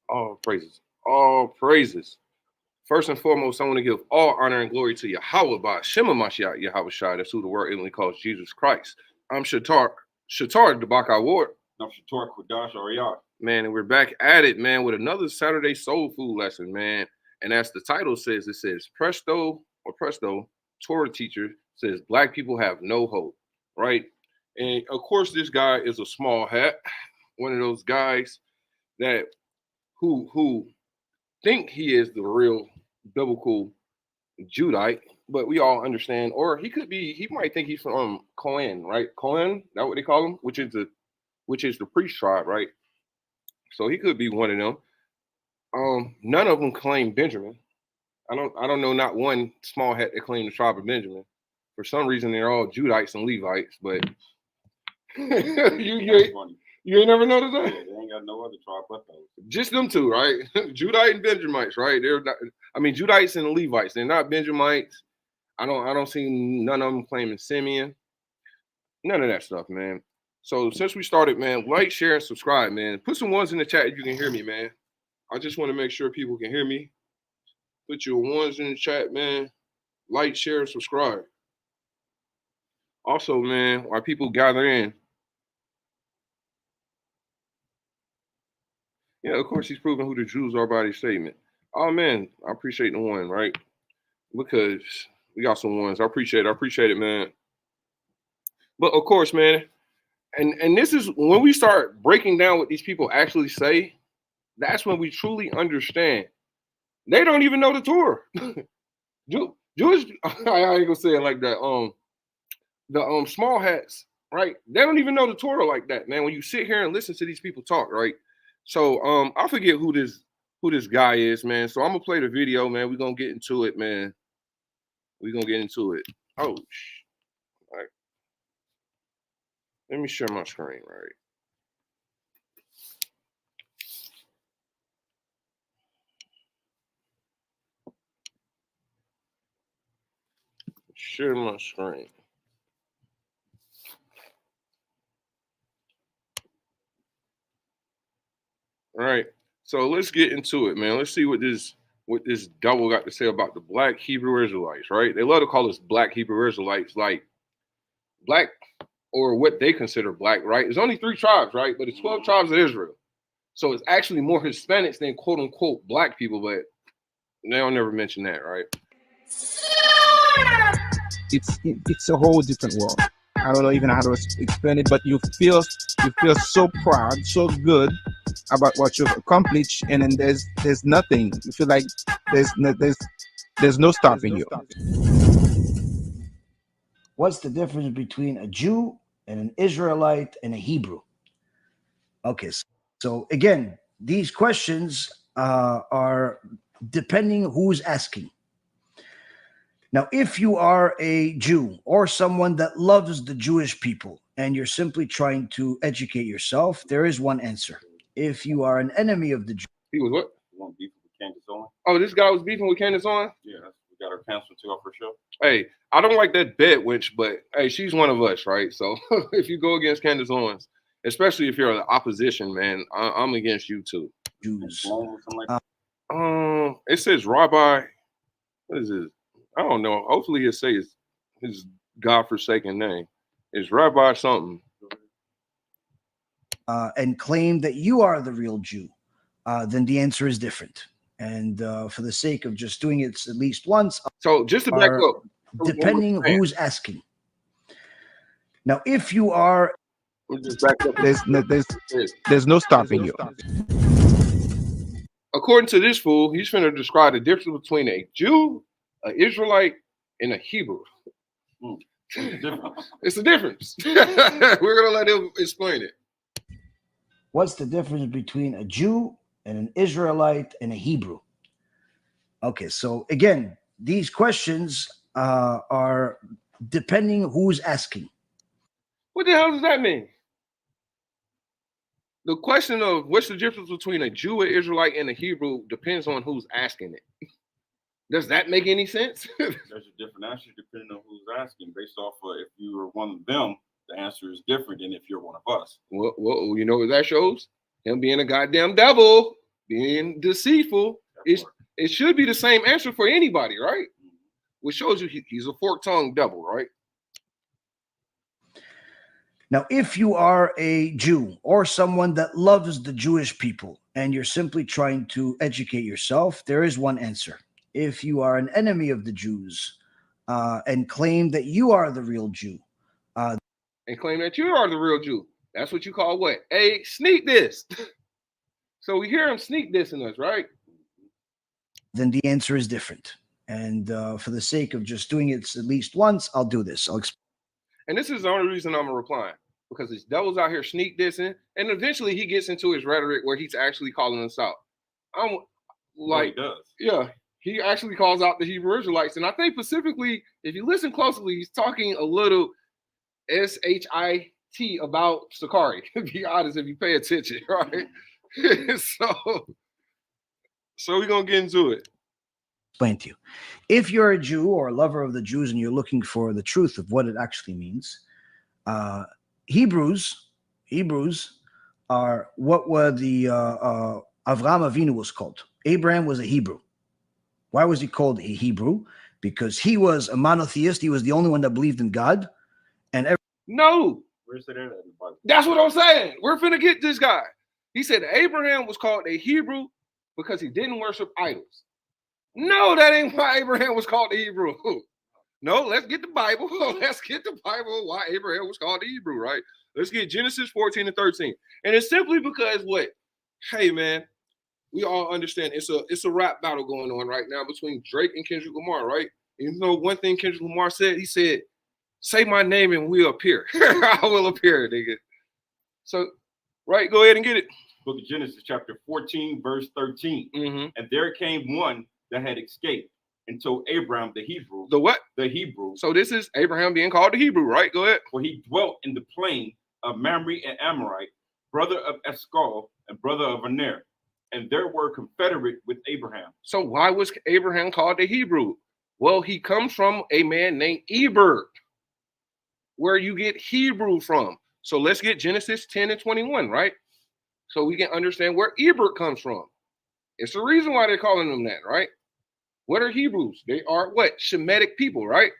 All praises. All praises. First and foremost, I want to give all honor and glory to Yahweh by Shema Mashiach Yahweh Shai. That's who the word Italy calls Jesus Christ. I'm Shatar the Baka Ward. I'm Shatar Kodash Ariyat. Man, and we're back at it, man, with another Saturday soul food lesson, man. And as the title says, it says Presto, Torah teacher says black people have no hope, right? And of course, this guy is a small hat, one of those guys that who think he is the real biblical Judite, but we all understand, or he might think he's from Cohen, right? Cohen, that what they call him, which is the priest tribe, right? So he could be one of them. None of them claim Benjamin. I don't know not one small hat that claimed the tribe of Benjamin. For some reason, they're all Judites and Levites, but you ain't never noticed that? Yeah, they ain't got no other tribe but those. Just them two, right? Judite and Benjamites, right? They're not. I mean, Judites and Levites. They're not Benjamites. I don't see none of them claiming Simeon. None of that stuff, man. So since we started, man, like, share, and subscribe, man. Put some ones in the chat if you can hear me, man. I just want to make sure people can hear me. Put your ones in the chat, man. Like, share, and subscribe. Also, man, while people gather in. Yeah, of course, he's proving who the Jews are by his statement. Oh, man, I appreciate the one, right? Because we got some ones. I appreciate it, man. But, of course, man, and this is when we start breaking down what these people actually say, that's when we truly understand. They don't even know the Torah. Jewish, I ain't gonna say it like that. The small hats, right? They don't even know the Torah like that, man. When you sit here and listen to these people talk, right? So I forget who this guy is, man. So I'm gonna play the video, man. We're gonna get into it, man. We're gonna get into it. Oh, all right. Let me share my screen, right? Share my screen. All right. So let's get into it, man. Let's see what this double got to say about the black Hebrew Israelites, right? They love to call us black Hebrew Israelites, like black or what they consider black, right? There's only 3 tribes, right? But it's 12 tribes of Israel. So it's actually more Hispanics than quote unquote black people, but they don't never mention that, right? It's a whole different world. I don't know even how to explain it, but you feel so proud, so good about what you've accomplished, and then there's nothing. You feel like there's no stopping you. What's the difference between a Jew and an Israelite and a Hebrew? Okay, so again, these questions are depending who's asking. Now, if you are a Jew or someone that loves the Jewish people and you're simply trying to educate yourself, there is one answer. If you are an enemy of the Jews. He was what? You want beefing with Candace Owens? Oh, this guy was beefing with Candace Owens? Yeah, we got her canceled too off her show. Hey, I don't like that bed wench, but hey, she's one of us, right? So if you go against Candace Owens, especially if you're the opposition, man, I'm against you too. Jews. It says Rabbi. What is it? I don't know. Hopefully it says his godforsaken name. It's Rabbi something. And claim that you are the real Jew, then the answer is different. And for the sake of just doing it at least once. So just to back up. Depending who's asking. Now, if you are. Just back up. There's no stopping you. According to this fool, he's going to describe the difference between a Jew, an Israelite, and a Hebrew. It's a difference. We're going to let him explain it. What's the difference between a Jew and an Israelite and a Hebrew? Okay, so again, these questions are depending who's asking. What the hell does that mean? The question of what's the difference between a Jew, an Israelite, and a Hebrew depends on who's asking it. Does that make any sense? There's a different answer depending on who's asking. Based off of if you were one of them, the answer is different than if you're one of us. Well, you know what that shows? Him being a goddamn devil. being deceitful. It should be the same answer for anybody, right? Which shows you he's a fork-tongued devil, right? Now, if you are a Jew or someone that loves the Jewish people and you're simply trying to educate yourself, there is one answer. If you are an enemy of the Jews and claim that you are the real Jew, and claim that you are the real Jew, that's what you call what? A sneak diss. So we hear him sneak dissing us, right? then the answer is different. And for the sake of just doing it at least once, I'll do this. I'll explain. And this is the only reason I'm replying, because this devil's out here sneak dissing, and eventually he gets into his rhetoric where he's actually calling us out. I'm like, he does. Yeah, he actually calls out the Hebrew Israelites, and I think specifically, if you listen closely, he's talking a little shit about Sicarii. To be honest, if you pay attention, right? So we're gonna get into it. Explain to you. If you're a Jew or a lover of the Jews and you're looking for the truth of what it actually means, Hebrews are what were the Avraham Avinu was called. Abraham was a Hebrew. Why was he called a Hebrew? Because he was a monotheist. He was the only one that believed in God. And no, Where's that at in the Bible? that's what I'm saying. We're finna get this guy. He said Abraham was called a Hebrew because he didn't worship idols. No, that ain't why Abraham was called the Hebrew. No, let's get the Bible. Let's get the Bible why Abraham was called the Hebrew, right? Let's get Genesis 14 and 13. And it's simply because what? Hey, man, we all understand it's a rap battle going on right now between Drake and Kendrick Lamar, right? And you know one thing Kendrick Lamar said? He said, say my name and we'll appear. I will appear, nigga. So, right, go ahead and get it. Book of Genesis, chapter 14, verse 13. Mm-hmm. And there came one that had escaped and told Abraham the Hebrew. The what? The Hebrew. So this is Abraham being called the Hebrew, right? Go ahead. For he dwelt in the plain of Mamre and Amorite, brother of Eshcol and brother of Aner, and there were confederate with Abraham. So why was Abraham called the Hebrew? Well, he comes from a man named Eber, where you get Hebrew from. So let's get Genesis 10 and 21, right? So we can understand where Eber comes from. It's the reason why they're calling them that, right? What are Hebrews? They are what? Shemitic people, right?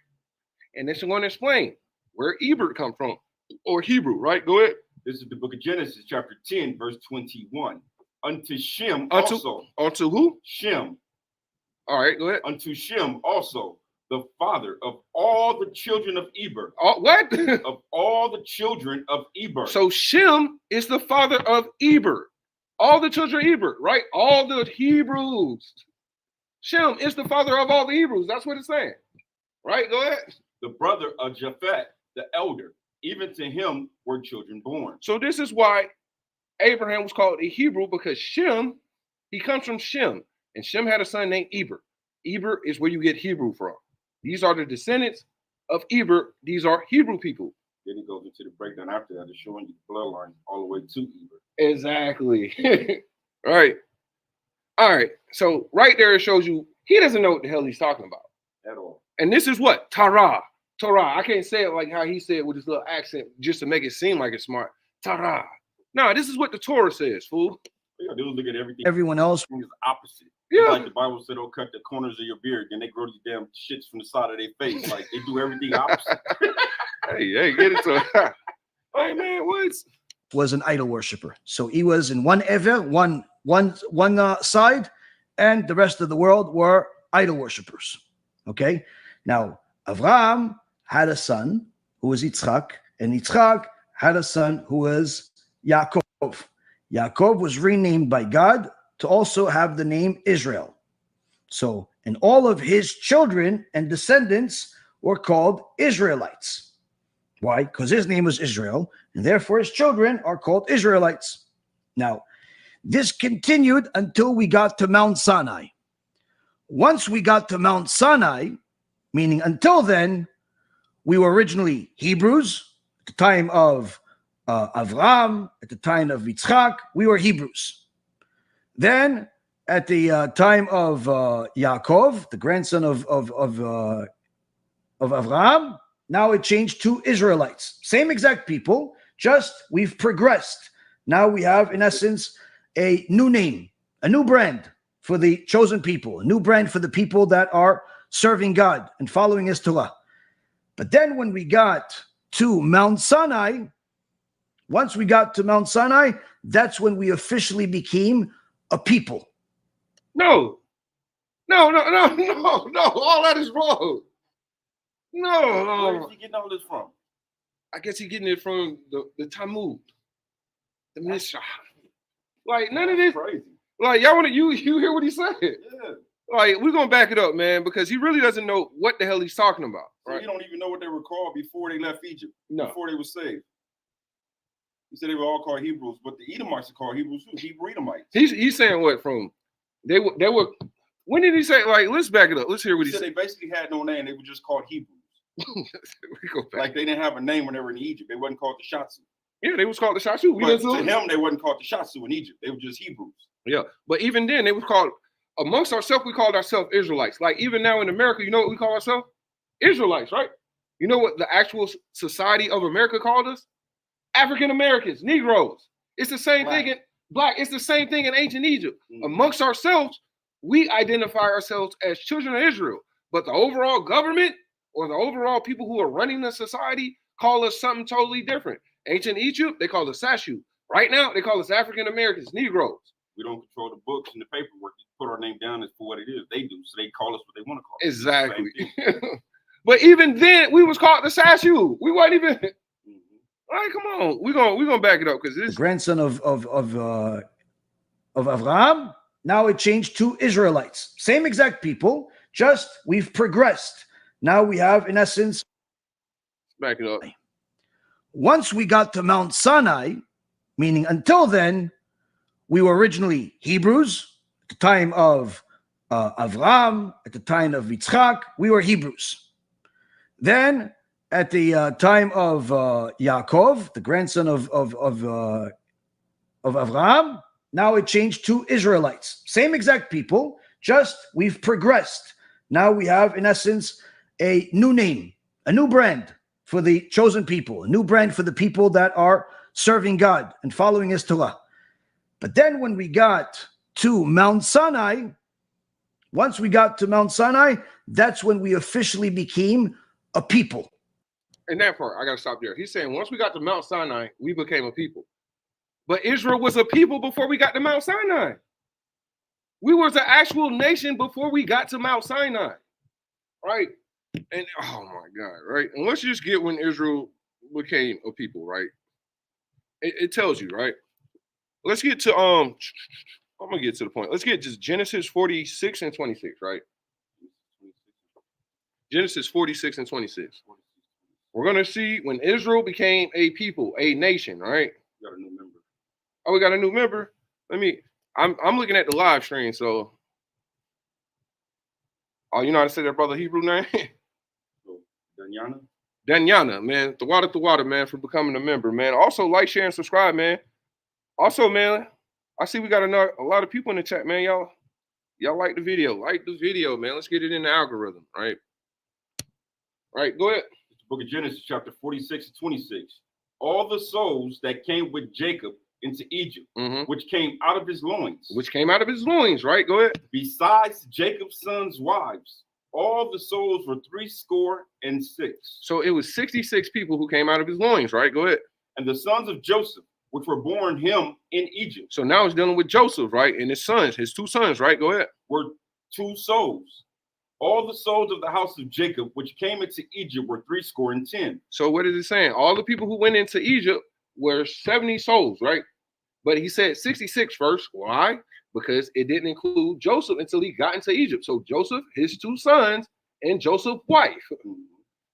And this is going to explain where Eber come from, or Hebrew, right? Go ahead. This is the book of Genesis, chapter 10, verse 21. Unto Shem also. Unto who? Shem. All right, go ahead. Unto Shem also, the father of all the children of Eber. What? Of all the children of Eber. So Shem is the father of Eber. All the children of Eber, right? All the Hebrews. Shem is the father of all the Hebrews. That's what it's saying. Right? Go ahead. The brother of Japhet, the elder. Even to him were children born. So this is why Abraham was called a Hebrew, because Shem, he comes from Shem. And Shem had a son named Eber. Eber is where you get Hebrew from. These are the descendants of Eber. These are Hebrew people. Then he goes into the breakdown after that, showing you the bloodline all the way to Eber. Exactly. Right. All right. So right there, it shows you he doesn't know what the hell he's talking about At all. And this is what? Torah. Torah. I can't say it like how he said it with his little accent just to make it seem like it's smart. Torah. No, this is what the Torah says, fool. Yeah, they look at everything. everyone else Is opposite. Yeah. Like the Bible said, don't cut the corners of your beard, then they grow these damn shits from the side of their face. Like they do everything opposite. Hey, get it to it. Hey, man, what? was an idol worshiper. So he was in one ever, one side, and the rest of the world were idol worshippers. Okay. Now, Avraham had a son who was Yitzchak, and Yitzchak had a son who was Yaakov. Yaakov was renamed by God to also have the name Israel. So, and all of his children and descendants were called Israelites. Why? Because his name was Israel, and therefore his children are called Israelites. Now, this continued until we got to Mount Sinai. Once we got to Mount Sinai, meaning until then, we were originally Hebrews. At the time of Avraham, at the time of Yitzchak, we were Hebrews. Then, at the time of Yaakov, the grandson of Avraham, now it changed to Israelites. Same exact people, just we've progressed. Now we have, in essence, a new name. a new brand for the chosen people, a new brand for the people that are serving God and following his Torah. But then when we got to Mount Sinai, once we got to Mount Sinai, that's when we officially became a people. No. All that is wrong. Where is he getting all this from? I guess he's getting it from the Talmud, the Mishnah. Like none of this. Crazy. Like y'all want to you hear what he said? Yeah. Like we're gonna back it up, man, because he really doesn't know what the hell he's talking about. So Right? you don't even know what they were called before they left Egypt. No. Before they were saved. He said they were all called Hebrews, but the Edomites are called Hebrews too. Hebrew Edomites. He's saying what from they were. When did he say? Like, let's back it up. Let's hear what He he said said. they basically had no name. They were just called Hebrews. We go back. Like they didn't have a name when they were in Egypt. They wasn't called the Shatsu. Yeah, they was called the Shashu. But to him, they wasn't called the Shatsu in Egypt. They were just Hebrews. Yeah, but even then, they was called amongst ourselves. We called ourselves Israelites. Like even now in America, you know what we call ourselves? Israelites, right? You know what the actual society of America called us? African Americans, Negroes. It's the same thing in black. It's the same thing in ancient Egypt. Amongst ourselves, we identify ourselves as children of Israel. But the overall government or the overall people who are running the society call us something totally different. Ancient Egypt, they call us Sashu. Right now, they call us African Americans, Negroes. We don't control the books and the paperwork. We put our name down as for what it is. They do, so they call us what they want to call us. Exactly. But even then, we was called the Sashu. We weren't even. All right, come on. We're gonna back it up because this The grandson of Abraham. Now it changed to Israelites. Same exact people, just we've progressed. Now we have, in essence, back it up. once we got to Mount Sinai, meaning until then, we were originally Hebrews. At the time of Avraham, at the time of Yitzchak, we were Hebrews. Then, at the time of Yaakov, the grandson of Avraham, now it changed to Israelites. Same exact people, just we've progressed. Now we have, in essence, a new name, a new brand for the chosen people, a new brand for the people that are serving God and following his Torah. But then when we got to Mount Sinai, once we got to Mount Sinai, that's when we officially became a people. In that part, I gotta stop there. He's saying once we got to Mount Sinai, we became a people. But Israel was a people before we got to Mount Sinai. We was an actual nation before we got to Mount Sinai, right? And oh my God, right? And let's just get when Israel became a people, right? It tells you, right? Let's get to I'm gonna get to the point. Let's get just Genesis 46 and 26, right? Genesis 46 and 26. We're gonna see when Israel became a people, a nation, right? We got a new member. Oh, we got a new member. I'm looking at the live stream, so oh, you know how to say that brother Hebrew name? So, Danyana? Danyana, man. The water, man, for becoming a member, man. Also, like, share, and subscribe, man. Also, man, I see we got a lot of people in the chat, man. Y'all like the video. Like the video, man. Let's get it in the algorithm, right? Right, go ahead. It's the book of Genesis, chapter 46 to 26. All the souls that came with Jacob into Egypt, which came out of his loins. Which came out of his loins, right? Go ahead. Besides Jacob's sons' wives, all the souls were 66. So it was 66 people who came out of his loins, right? Go ahead. And the sons of Joseph, which were born him in Egypt. So now it's dealing with Joseph, right? And his sons, his two sons, right? Go ahead. Were 2 souls. All the souls of the house of Jacob, which came into Egypt, were 70. So what is it saying? All the people who went into Egypt were 70 souls, right? But he said 66 first. Why? Because it didn't include Joseph until he got into Egypt. So Joseph, his 2 sons, and Joseph's wife.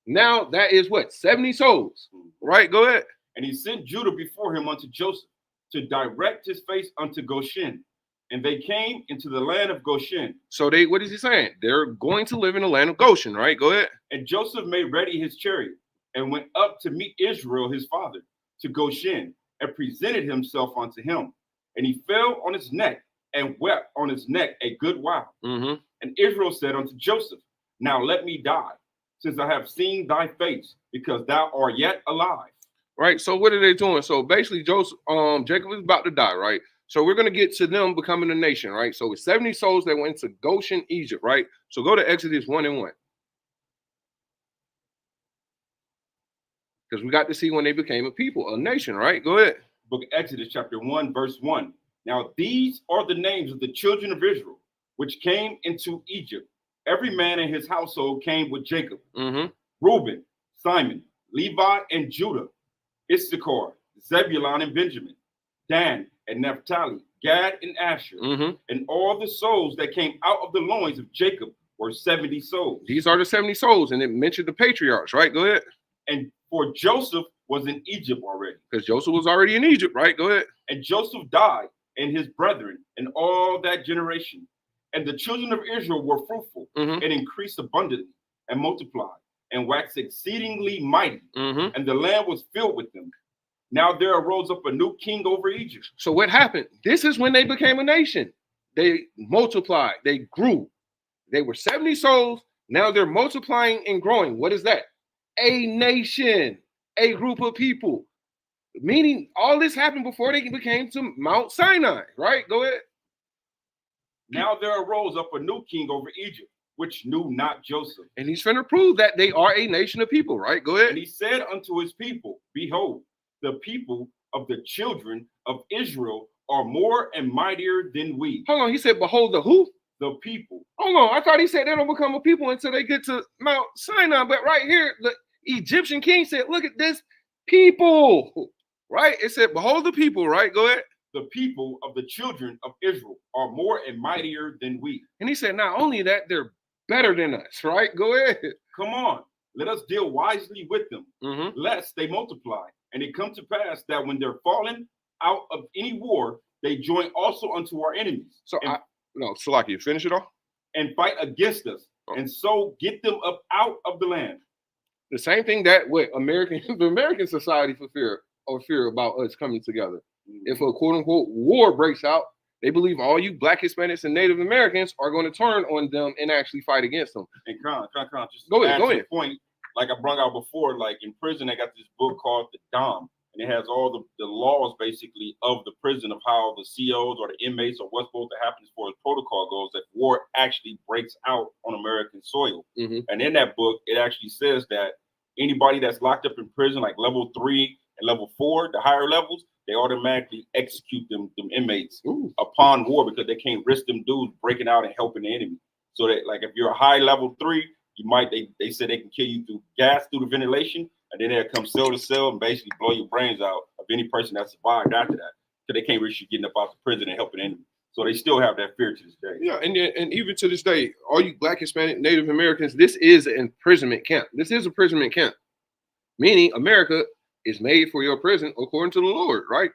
Now that is what? 70 souls, right? Go ahead. And he sent Judah before him unto Joseph to direct his face unto Goshen. And they came into the land of Goshen. So what is he saying? They're going to live in the land of Goshen, right? Go ahead. And Joseph made ready his chariot and went up to meet Israel, his father, to Goshen, and presented himself unto him. And he fell on his neck and wept on his neck a good while. And Israel said unto Joseph, now let me die, since I have seen thy face, because thou art yet alive. Right. So what are they doing? So basically, Jacob is about to die, right? So we're going to get to them becoming a nation, right? So it's 70 souls that went to Goshen, Egypt, right? So go to Exodus 1:1. Because we got to see when they became a people, a nation, right? Go ahead. Book of Exodus, chapter 1, verse 1. Now these are the names of the children of Israel, which came into Egypt. Every man in his household came with Jacob. Reuben, Simon, Levi, and Judah, Issachar, Zebulun, and Benjamin, Dan and Naphtali, Gad and Asher, and all the souls that came out of the loins of Jacob were 70 souls. These are the 70 souls, and it mentioned the patriarchs, right? Go ahead. And for Joseph was in Egypt already. Because Joseph was already in Egypt, right? Go ahead. And Joseph died, and his brethren, and all that generation. And the children of Israel were fruitful, and increased abundantly, and multiplied, and waxed exceedingly mighty, and the land was filled with them. Now there arose up a new king over Egypt. So what happened? This is when they became a nation. They multiplied, they grew. They were 70 souls. Now they're multiplying and growing. What is that? A nation, a group of people. Meaning all this happened before they became to Mount Sinai, right? Go ahead. Now there arose up a new king over Egypt, which knew not Joseph. And he's trying to prove that they are a nation of people, right? Go ahead. And he said unto his people, behold, the people of the children of Israel are more and mightier than we. Hold on, he said, behold the who? The people. Hold on, I thought he said they don't become a people until they get to Mount Sinai. But right here, the Egyptian king said, look at this people, right? It said, behold the people, right? Go ahead. The people of the children of Israel are more and mightier than we. And he said, not only that, they're better than us, right? Go ahead. Come on, let us deal wisely with them, lest they multiply. And it come to pass that when they're fallen out of any war, they join also unto our enemies. So Salaki, finish it off. And fight against us, and so get them up out of the land. The same thing that what the American society fear about us coming together. If a quote unquote war breaks out, they believe all you Black, Hispanics, and Native Americans are going to turn on them and actually fight against them. And just go ahead. Point, like I brought out before, like in prison, they got this book called The Dom, and it has all the laws basically of the prison of how the COs or the inmates or what's supposed to happen as far as protocol goes if war actually breaks out on American soil. And in that book, it actually says that anybody that's locked up in prison, like level 3 and level 4, the higher levels, they automatically execute them inmates upon war because they can't risk them dudes breaking out and helping the enemy. So that, like, if you're a high level 3, you might they said they can kill you through gas through the ventilation, and then they'll come cell to cell and basically blow your brains out of any person that survived after that, because they can't risk you getting up out the prison and helping the enemy. So they still have that fear to this day. Yeah, and even to this day, all you Black, Hispanic, Native Americans, this is an imprisonment camp. This is a imprisonment camp, meaning America is made for your prison according to the Lord, right?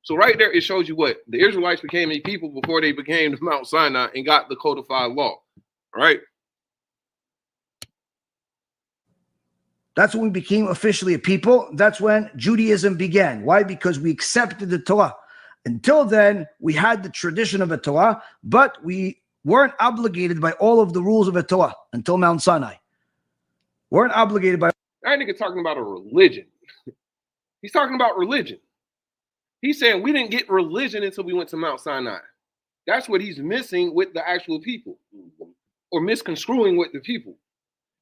So right there, it shows you what the Israelites became a people before they became the Mount Sinai and got the codified law, right? That's when we became officially a people. That's when Judaism began. Why? Because we accepted the Torah. Until then, we had the tradition of a Torah, but we weren't obligated by all of the rules of a Torah until Mount Sinai. Weren't obligated by. That nigga talking about a religion. He's talking about religion. He's saying we didn't get religion until we went to Mount Sinai. That's what he's missing with the actual people, or misconstruing with the people.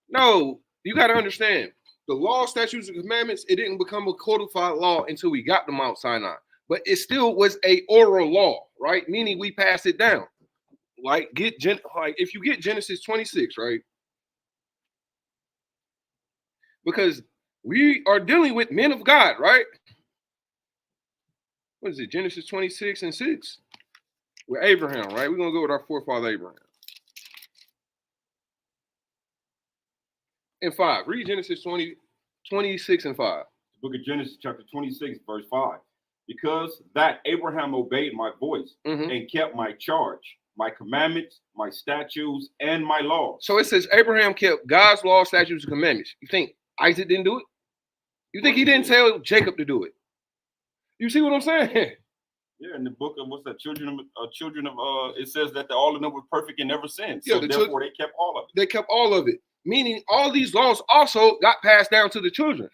No, you got to understand. The law, statutes, and commandments, it didn't become a codified law until we got to Mount Sinai. But it still was a oral law, right? Meaning we pass it down. Like if you get Genesis 26, right? Because we are dealing with men of God, right? What is it? Genesis 26 and 6. With Abraham, right? We're going to go with our forefather Abraham. And 5. Read Genesis 26 and 5. The book of Genesis, chapter 26, verse 5. Because that Abraham obeyed my voice and kept my charge, my commandments, my statutes, and my laws. So it says Abraham kept God's law, statutes, and commandments. You think Isaac didn't do it? You think he didn't tell Jacob to do it? You see what I'm saying? Yeah, in the book of what's that? Children of it says that all of them were perfect and never sinned. So therefore they kept all of it. They kept all of it. Meaning all these laws also got passed down to the children.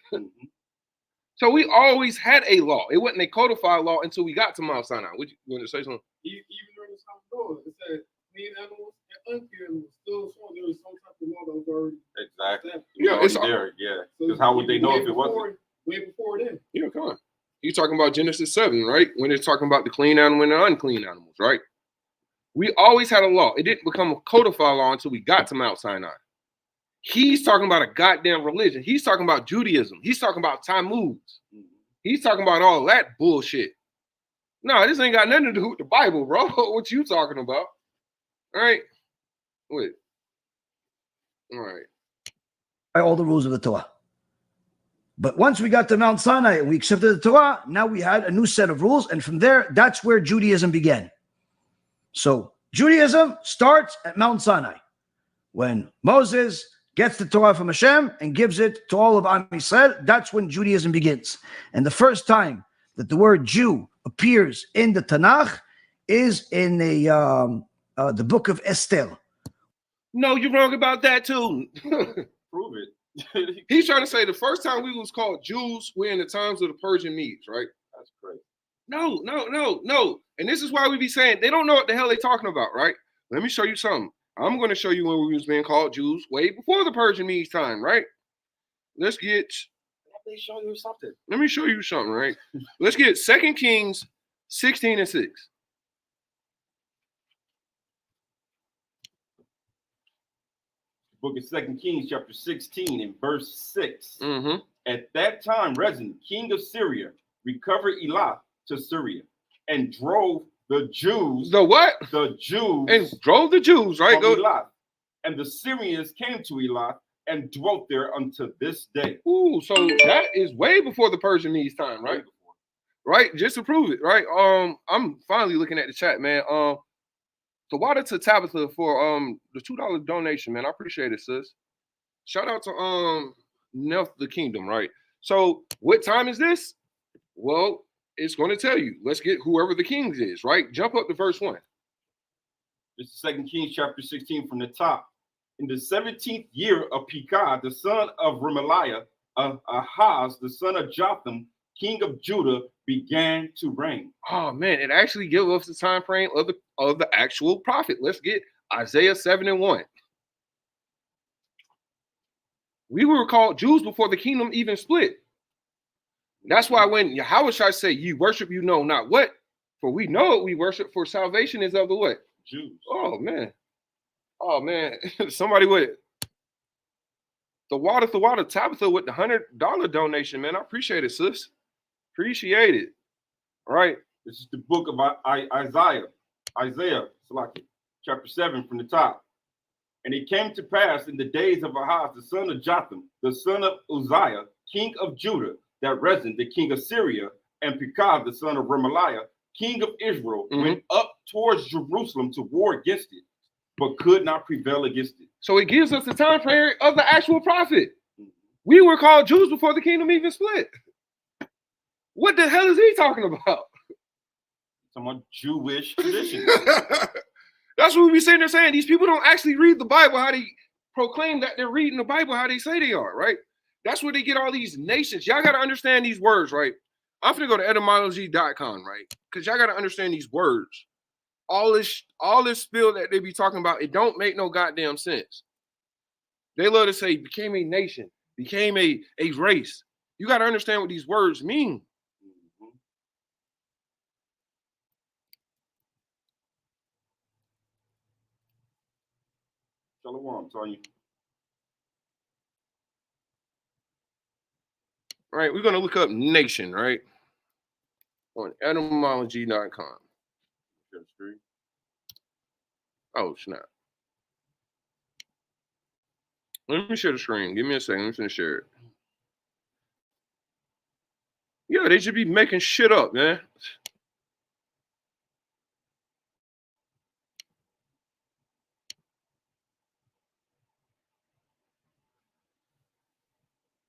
So we always had a law. It wasn't a codified law until we got to Mount Sinai. Would you want to say something? Even during the time of Noah, it said clean animals and unclean animals. Still showing there was some type of law that was already Exactly. Yeah, It's it's there. Yeah. So Because how would they know way if it wasn't? Way before then. Yeah, come on. You're talking about Genesis 7, right? When it's talking about the clean animal and the unclean animals, right? We always had a law. It didn't become a codified law until we got to Mount Sinai. He's talking about a goddamn religion. He's talking about Judaism. He's talking about Talmuds. He's talking about all that bullshit. No, this ain't got nothing to do with the Bible, bro. What you talking about? All right. Wait. All right. All the rules of the Torah. But once we got to Mount Sinai and we accepted the Torah, now we had a new set of rules. And from there, that's where Judaism began. So Judaism starts at Mount Sinai when Moses gets the Torah from Hashem and gives it to all of Am Yisrael. That's when Judaism begins. And the first time that the word Jew appears in the Tanakh is in the book of Esther. No, you're wrong about that too. Prove it. He's trying to say the first time we was called Jews were in the times of the Persian Medes, right? That's crazy. No. And this is why we be saying they don't know what the hell they talking about, right? Let me show you something. I'm going to show you when we was being called Jews way before the Persian Medes time, right? Let's get. Let me show you something. Let me show you something, right? Let's get 2 Kings 16:6. Book of 2 Kings, chapter 16, and verse 6. Mm-hmm. At that time, Rezin, king of Syria, recovered Elath to Syria and drove the Jews. The what? The Jews. And drove the Jews, right? From Go. Elath. And the Syrians came to Elath and dwelt there unto this day. Ooh, so that is way before the Persian Medes time, right? Right, just to prove it, right? I'm finally looking at the chat, man. The water to Tabitha for the $2 donation, man. I appreciate it, sis. Shout out to Nelf the Kingdom, right? So what time is this? Well, it's going to tell you. Let's get whoever the kings is, right? Jump up to verse 1. This is 2 Kings chapter 16 from the top. In the 17th year of Pekah, the son of Remaliah, Ahaz, the son of Jotham, king of Judah, began to reign. Oh man, it actually gives us the time frame of the actual prophet. Let's get Isaiah 7:1. We were called Jews before the kingdom even split. That's why when Yahushua say, "Ye worship you know not what, for we know what we worship, for salvation is of the what? Jews." Oh man, somebody with it. The water Tabitha with the $100 donation, man. I appreciate it, sis. Appreciate it. All right. This is the book of Isaiah, chapter 7 from the top. And it came to pass in the days of Ahaz, the son of Jotham, the son of Uzziah, king of Judah, that Rezin, the king of Syria, and Pekah, the son of Remaliah, king of Israel, went up towards Jerusalem to war against it, but could not prevail against it. So it gives us the time frame of the actual prophet. We were called Jews before the kingdom even split. What the hell is he talking about? Talking about Jewish tradition. That's what we be sitting there saying. These people don't actually read the Bible how they proclaim that they're reading the Bible how they say they are, right? That's where they get all these nations. Y'all got to understand these words, right? I'm going to go to etymology.com, right? Because y'all got to understand these words. All this spill that they be talking about, it don't make no goddamn sense. They love to say became a nation, became a race. You got to understand what these words mean. Shalom, Tanya. All right, we're going to look up nation, right? On etymology.com. Oh, snap. Let me share the screen. Give me a second. I'm just going to share it. Yeah, they should be making shit up, man.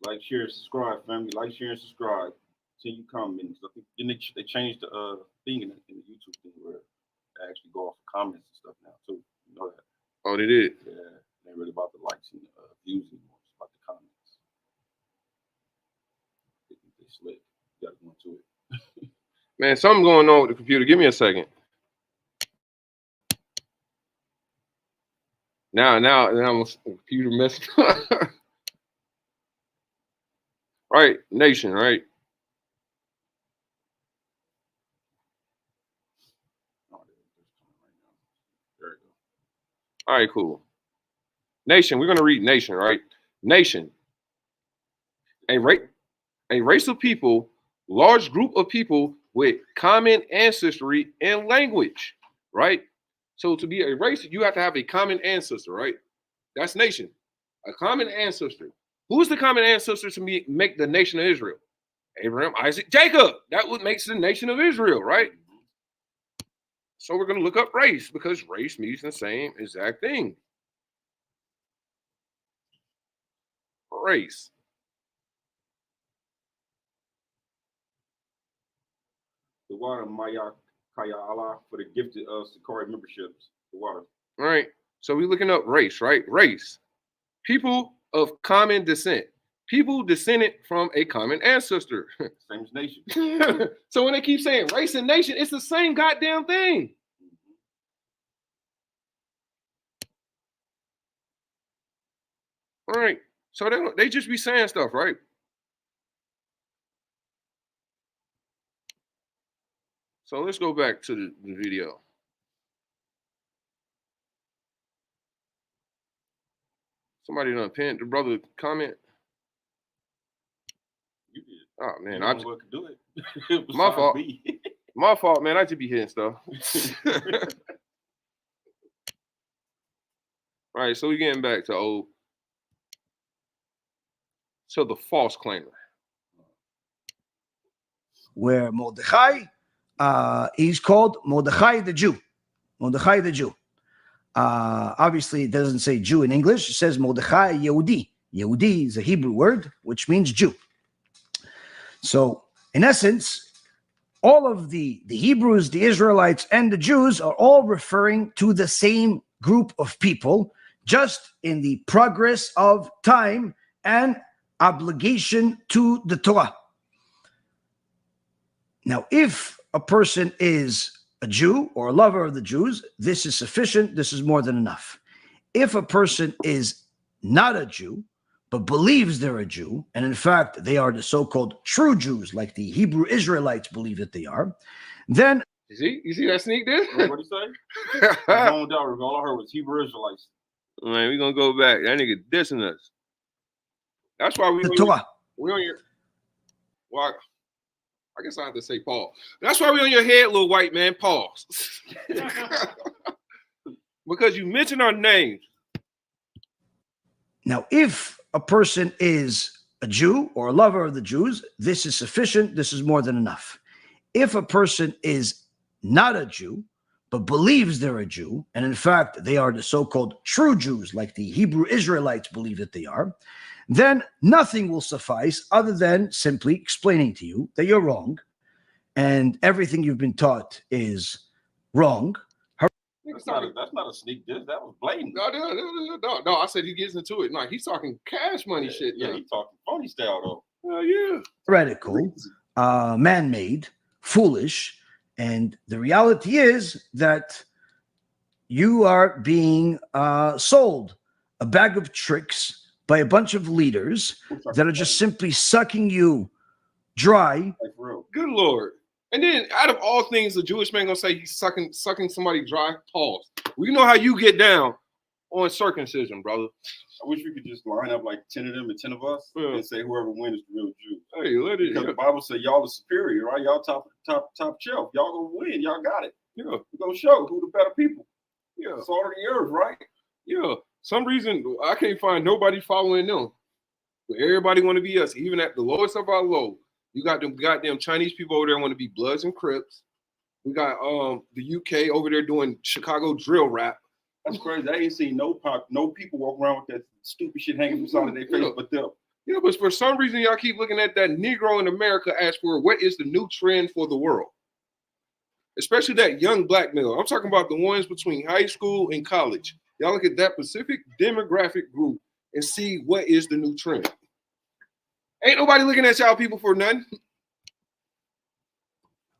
Like, share, and subscribe, family. Like, share, and subscribe. Till you commenting. I think they changed the thing in the YouTube thing where they actually go off of comments and stuff now too. You know that? Oh, they did? Yeah, they ain't really about the likes and views anymore. It's about the comments. They slick. You gotta go into it. Man, something going on with the computer. Give me a second. Now my computer messed up. Right, nation, right? There we go. All right, cool. Nation, we're gonna read nation, right? Nation. A race of people, large group of people with common ancestry and language, right? So to be a race, you have to have a common ancestor, right? That's nation, a common ancestor. Who's the common ancestor to make the nation of Israel? Abraham, Isaac, Jacob. That what makes the nation of Israel, right? So we're going to look up race because race means the same exact thing. Race. The water Maya Kaya Allah for the gifted Sicarii memberships. The water. All right. So we're looking up race, right? Race. People of common descent. People descended from a common ancestor. Same as nation. So when they keep saying race and nation, it's the same goddamn thing. All right. So they just be saying stuff, right? So let's go back to the video. Somebody done pinned the brother comment. You did. Oh man, I could do it. My fault. My fault, man. I just be hitting stuff. All right, so we're getting back to the false claimer. Where Mordechai, he's called Mordechai the Jew. Mordechai the Jew. Obviously, it doesn't say Jew in English. It says Mordechai Yehudi. Yehudi is a Hebrew word, which means Jew. So, in essence, all of the Hebrews, the Israelites, and the Jews are all referring to the same group of people, just in the progress of time and obligation to the Torah. Now, if a person is a Jew or a lover of the Jews, this is sufficient. This is more than enough. If a person is not a Jew, but believes they're a Jew, and in fact, they are the so-called true Jews, like the Hebrew Israelites believe that they are, then... You see that sneak there? What did he say? All I heard was Hebrew Israelites. Man, we're going to go back. That nigga dissing us. That's why the Torah. We on your... Well, I guess I have to say pause. That's why we on your head, little white man. Pause. Because you mentioned our names. Now, if a person is a Jew or a lover of the Jews, this is sufficient. This is more than enough. If a person is not a Jew, but believes they're a Jew, and in fact, they are the so-called true Jews, like the Hebrew Israelites believe that they are, then nothing will suffice other than simply explaining to you that you're wrong and everything you've been taught is wrong. That's not a sneak diss. That was blatant. No. I said he gets into it. No, he's talking cash money shit. Yeah, he's talking phony style though. Yeah. Heretical, man-made, foolish, and the reality is that you are being sold a bag of tricks by a bunch of leaders that are just simply sucking you dry. Like for real. Good Lord. And then out of all things, a Jewish man gonna say he's sucking somebody dry. Pause. We know how you get down on circumcision, brother. I wish we could just line up like 10 of them and 10 of us and say whoever wins is the real Jew. Hey, let it. Because the Bible says y'all are superior, right? Y'all top shelf. Y'all gonna win. Y'all got it. Yeah. We're gonna show who the better people. Yeah. Salt of the earth, right? Yeah. Some reason I can't find nobody following them. But everybody want to be us, even at the lowest of our low. You got them goddamn Chinese people over there want to be Bloods and Crips. We got the UK over there doing Chicago drill rap. That's crazy. I ain't seen no people walk around with that stupid shit hanging from the side of their face, but them. Yeah, but for some reason y'all keep looking at that Negro in America as for what is the new trend for the world. Especially that young black male. I'm talking about the ones between high school and college. Y'all look at that specific demographic group and see what is the new trend. Ain't nobody looking at y'all people for nothing.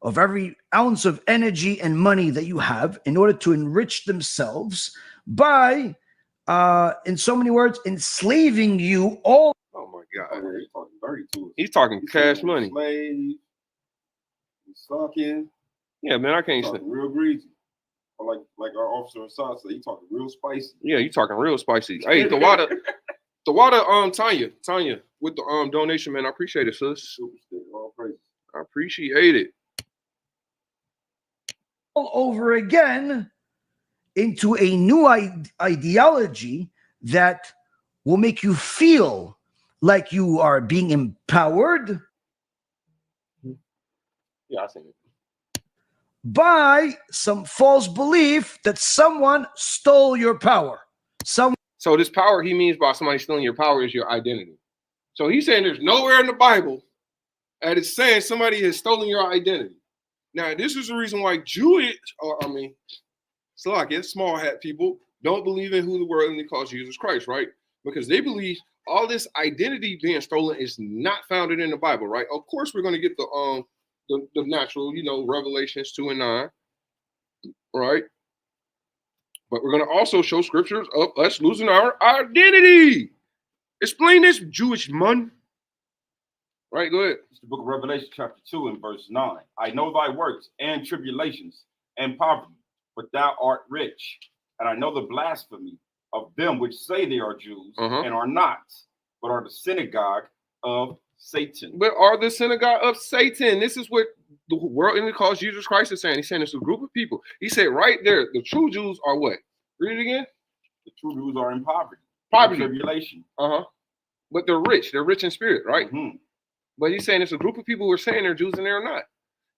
Of every ounce of energy and money that you have in order to enrich themselves by, in so many words, enslaving you all. Oh my God. Oh, yeah, he's talking dirty to us. He's talking He's cash saying money. Slave. He's sucking. Yeah, man, I can't say. Talking real greasy. Or like our officer Assad said, he talking real spicy. Yeah, you talking real spicy. Hey, the water, Tanya, with the donation, man. I appreciate it, sis. Super stick, all praise. I appreciate it. all over again into a new ideology that will make you feel like you are being empowered Yeah, I seen it. by some false belief that someone stole your power. So this power he means by somebody stealing your power is your identity. So he's saying there's nowhere in the Bible that it's saying somebody has stolen your identity. Now, this is the reason why small hat people don't believe in who the world calls Jesus Christ, right? Because they believe all this identity being stolen is not founded in the Bible, right? Of course, we're going to get the natural, Revelations 2 and 9, right? But we're going to also show scriptures of us losing our identity. Explain this, Jewish man. Right, go ahead. It's the book of Revelation, chapter 2, and verse 9. I know thy works and tribulations and poverty, but thou art rich. And I know the blasphemy of them which say they are Jews and are not, but are the synagogue of Satan. But are the synagogue of Satan. This is what the world calls Jesus Christ is saying. He's saying it's a group of people. He said right there, the true Jews are what? Read it again. The true Jews are in poverty. Poverty. Tribulation. But they're rich. They're rich in spirit, right? Mm-hmm. But he's saying it's a group of people who are saying they're Jews and they're not.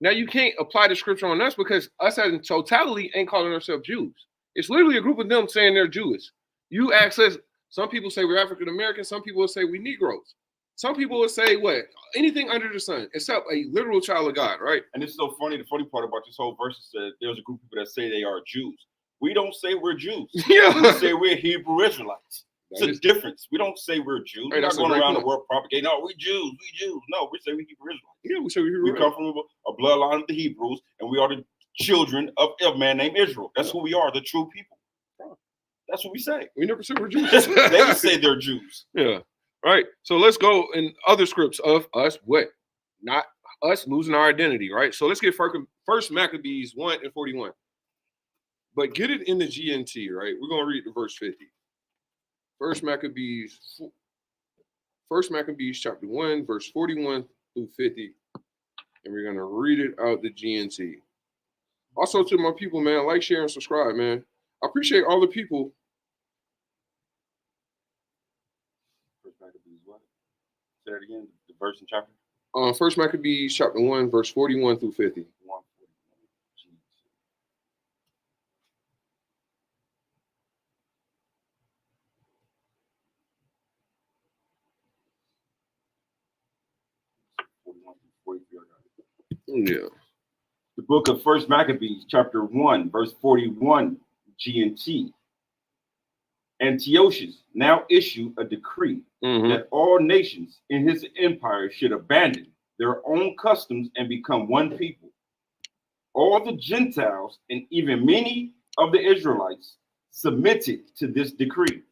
Now, you can't apply the scripture on us because us as in totality ain't calling ourselves Jews. It's literally a group of them saying they're Jewish. You ask us, some people say we're African American, some people will say we Negroes. Some people will say what? Anything under the sun, except a literal child of God, right? And it's so funny. The funny part about this whole verse is that there's a group of people that say they are Jews. We don't say we're Jews. Yeah. We say we're Hebrew Israelites. It's a difference. We don't say we're Jews. We're not going around the world propagating, no, we Jews. No, we say we Hebrew Israelites. Yeah, we say we're We come from a bloodline of the Hebrews, and we are the children of a man named Israel. That's who we are, the true people. That's what we say. We never say we're Jews. They say they're Jews. Yeah. Right. So let's go in other scripts of us what? Not us losing our identity, right? So let's get first Maccabees 1 and 41. But get it in the GNT, right? We're going to read the verse 50. First Maccabees chapter 1, verse 41 through 50. And we're going to read it out the GNT. Also to my people, man, like, share, and subscribe, man. I appreciate all the people. First Maccabees what? Say it again, the verse and chapter. First Maccabees chapter 1, verse 41 through 50. Yeah. The book of First Maccabees, chapter 1, verse 41, GNT. Antiochus now issued a decree that all nations in his empire should abandon their own customs and become one people. All the Gentiles and even many of the Israelites submitted to this decree.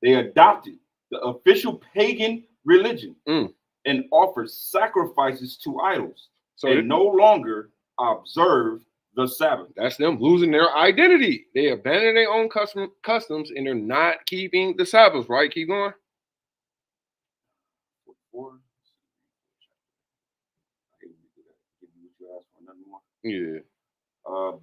They adopted the official pagan religion and offered sacrifices to idols. So they no longer observe the Sabbath. That's them losing their identity. They abandon their own customs and they're not keeping the Sabbath, right? Keep going. Yeah.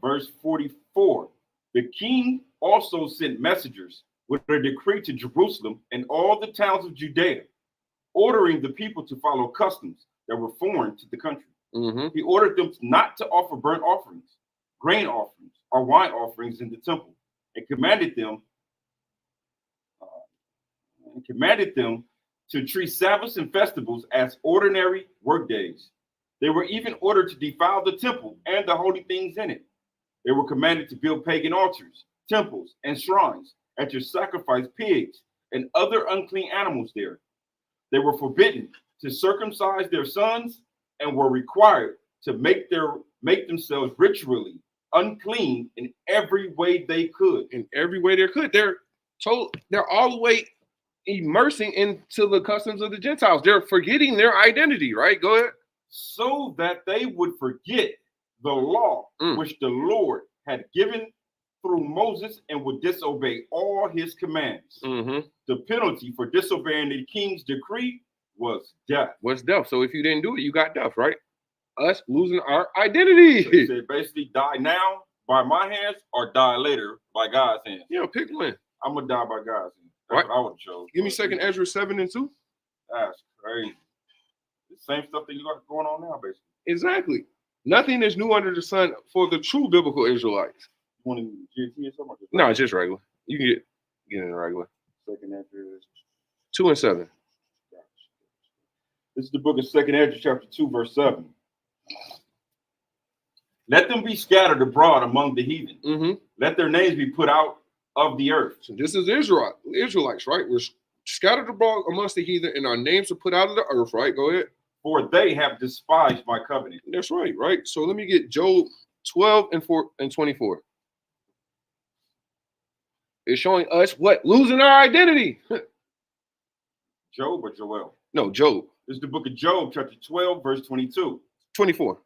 Verse 44. The king also sent messengers with a decree to Jerusalem and all the towns of Judea, ordering the people to follow customs that were foreign to the country. He ordered them not to offer burnt offerings, grain offerings, or wine offerings in the temple, and commanded them to treat Sabbaths and festivals as ordinary work days. They were even ordered to defile the temple and the holy things in it. They were commanded to build pagan altars, temples, and shrines, and to sacrifice pigs and other unclean animals there. They were forbidden to circumcise their sons and were required to make themselves ritually unclean in every way they could. In every way they could. They're all the way immersing into the customs of the Gentiles. They're forgetting their identity, right? Go ahead. So that they would forget the law which the Lord had given through Moses and would disobey all his commands. The penalty for disobeying the king's decree was death. What's death? So if you didn't do it, you got death, right? Us losing our identity. So he said basically die now by my hands or die later by God's hands. Yeah, pick one. I'm gonna die by God's hands. That's Right. what I would have chose. Give me 2nd Ezra 7:2. That's crazy. The same stuff that you got going on now, basically. Exactly. Nothing is new under the sun for the true biblical Israelites. You want to GT or something? No, it's just regular. You can get in the regular. 2nd Ezra. 2 and 7. This is the book of 2nd Ezra, chapter 2, verse 7. Let them be scattered abroad among the heathen. Let their names be put out of the earth. So this is Israelites, right? We're scattered abroad amongst the heathen, and our names are put out of the earth, right? Go ahead. For they have despised my covenant. That's right, right? So let me get Job 12 and 24. It's showing us what? Losing our identity. Job or Joel? No, Job. This is the book of Job, chapter 12, verse 22. 24.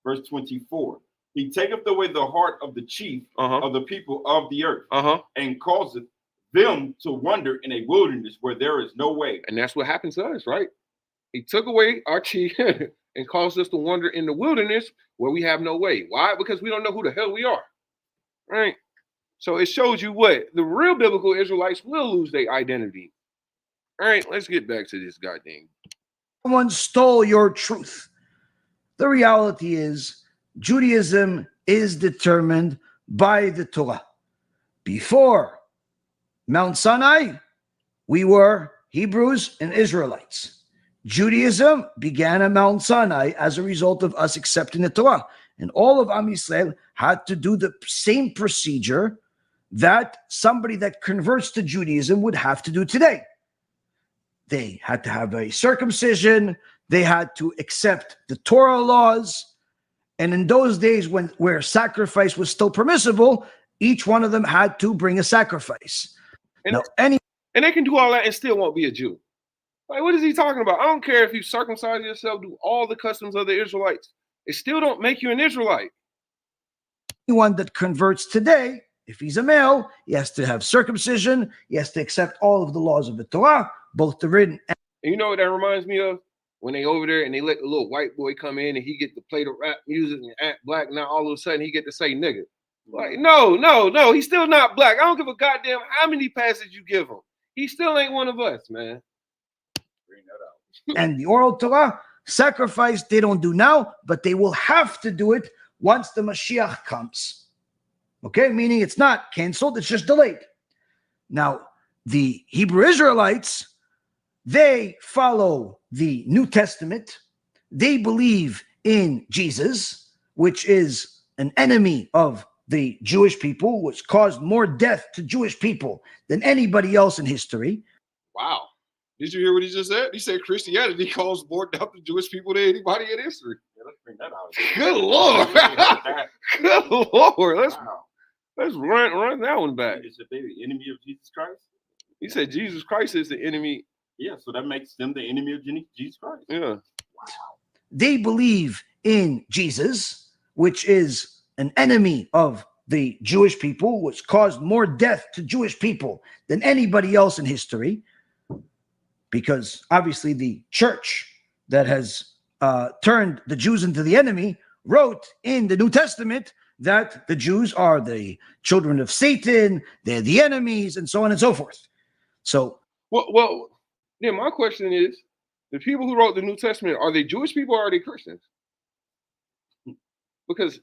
Verse 24. He taketh away the heart of the chief of the people of the earth and causeth them to wander in a wilderness where there is no way. And that's what happened to us, right? He took away our chief and caused us to wander in the wilderness where we have no way. Why? Because we don't know who the hell we are, right? So it shows you what? The real biblical Israelites will lose their identity. All right, let's get back to this goddamn. Someone stole your truth. The reality is Judaism is determined by the Torah. Before Mount Sinai, we were Hebrews and Israelites. Judaism began at Mount Sinai as a result of us accepting the Torah. And all of Am Yisrael had to do the same procedure that somebody that converts to Judaism would have to do today. They had to have a circumcision. They had to accept the Torah laws. And in those days where sacrifice was still permissible, each one of them had to bring a sacrifice. And, now, and they can do all that and still won't be a Jew. Like, what is he talking about? I don't care if you circumcise yourself, do all the customs of the Israelites. It still don't make you an Israelite. Anyone that converts today, if he's a male, he has to have circumcision. He has to accept all of the laws of the Torah, both the written and you know what that reminds me of? When they over there and they let the little white boy come in and he get to play the rap music and act black. Now all of a sudden he get to say nigga. Like, no, he's still not black. I don't give a goddamn how many passes you give him. He still ain't one of us, man. Bring that out. and the oral Torah sacrifice they don't do now, but they will have to do it once the Mashiach comes. Okay, meaning it's not canceled, it's just delayed. Now, the Hebrew Israelites, they follow the New Testament. They believe in Jesus, which is an enemy of the Jewish people, which caused more death to Jewish people than anybody else in history. Wow. Did you hear what he just said? He said Christianity caused more death to Jewish people than anybody in history. Yeah, let's bring that out. Good Lord. Good Lord. Let's run that one back. Is they the enemy of Jesus Christ? He said Jesus Christ is the enemy. Yeah, so that makes them the enemy of Jesus Christ. Yeah. They believe in Jesus, which is an enemy of the Jewish people, which caused more death to Jewish people than anybody else in history. Because obviously the church that has turned the Jews into the enemy wrote in the New Testament that the Jews are the children of Satan, they're the enemies, and so on and so forth. So, well, yeah, my question is, the people who wrote the New Testament, are they Jewish people or are they Christians? Because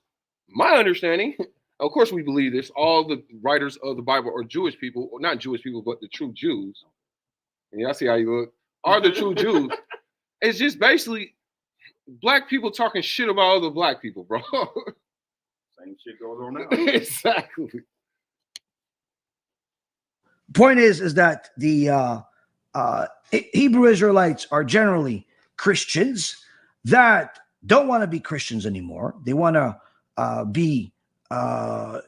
my understanding, of course we believe this, all the writers of the Bible are Jewish people, or not Jewish people, but the true Jews. And y'all see how you look, are the true Jews. It's just basically black people talking shit about other black people, bro. Same shit goes on now. Exactly. point is that the Hebrew Israelites are generally Christians that don't want to be Christians anymore. They want to be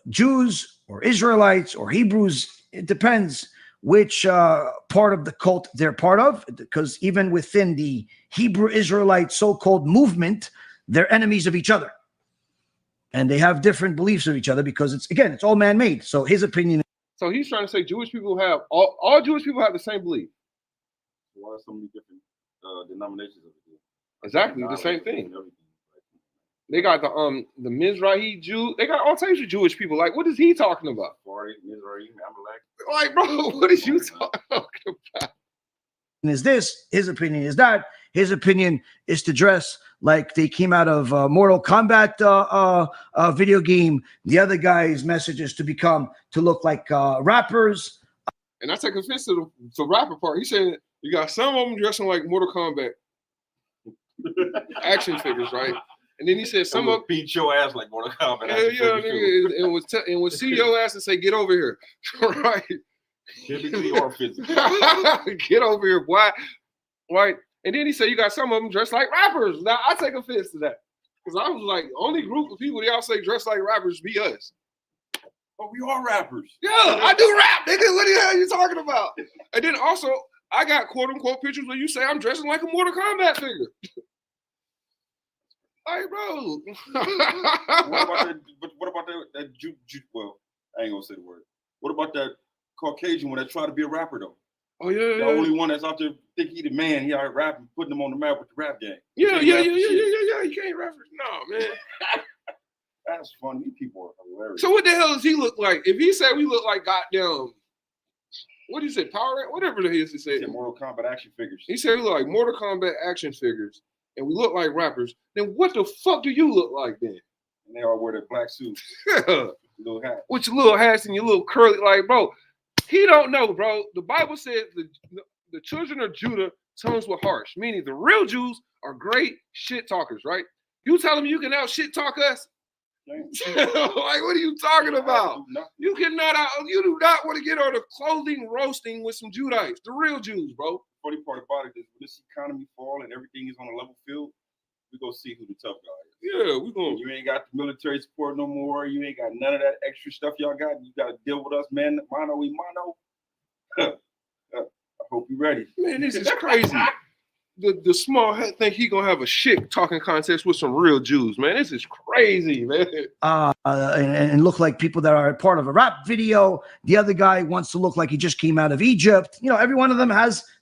Jews or Israelites or Hebrews. It depends which part of the cult they're part of, because even within the Hebrew Israelite so-called movement, they're enemies of each other. And they have different beliefs of each other because it's all man-made. So his opinion. So he's trying to say Jewish people have all Jewish people have the same belief. Why are so many different denominations of it? Exactly the same thing. They got the Mizrahi Jew. They got all types of Jewish people. Like, what is he talking about? Like, bro, what is you talking about? Is this his opinion? Is that his opinion? Is to dress like they came out of Mortal Kombat video game. The other guy's message is to look like rappers. And I take offense to the rapper part. He said you got some of them dressing like Mortal Kombat action figures, right? And then he said some of beat your ass like Mortal Kombat. Yeah, nigga, and would see your ass and say, "Get over here," right? Get over here, boy. Right? And then he said, "You got some of them dressed like rappers." Now I take offense to that because I was like, only group of people y'all say dress like rappers be us. But we are rappers. Yeah, I do rap, nigga. What the hell are you talking about? And then also, I got quote unquote pictures where you say I'm dressing like a Mortal Kombat figure. Like, bro. what about that Jew? Well, I ain't gonna say the word. What about that Caucasian one that tried to be a rapper though? Oh yeah, the only one that's out there think he the man. He out rapping, putting him on the map with the rap game. Yeah. You can't rap. No, man. That's funny. These people are hilarious. So what the hell does he look like? If he said we look like goddamn, what did he say? Power, whatever the hell he said. Mortal Kombat action figures. He said we look like Mortal Kombat action figures, and we look like rappers. Then what the fuck do you look like then? And they all wear their black suits. Yeah. Little hat. With your little hats and your little curly, like, bro. He don't know, bro. The Bible said the children of Judah tongues were harsh, meaning the real Jews are great shit talkers, right? You tell them you can out shit talk us? Like, what are you talking about? You cannot you do not want to get on a clothing roasting with some Judites, the real Jews, bro. Funny part about it is when this economy fall and everything is on a level field, we go see who the tough guy is. Yeah, we going. You ain't got the military support no more. You ain't got none of that extra stuff y'all got. You got to deal with us, man. Mano y mano. I hope you ready. Man, this is crazy. The small head think he gonna have a shit talking contest with some real Jews, man. This is crazy, man. And look like people that are part of a rap video. The other guy wants to look like he just came out of Egypt. You know, every one of them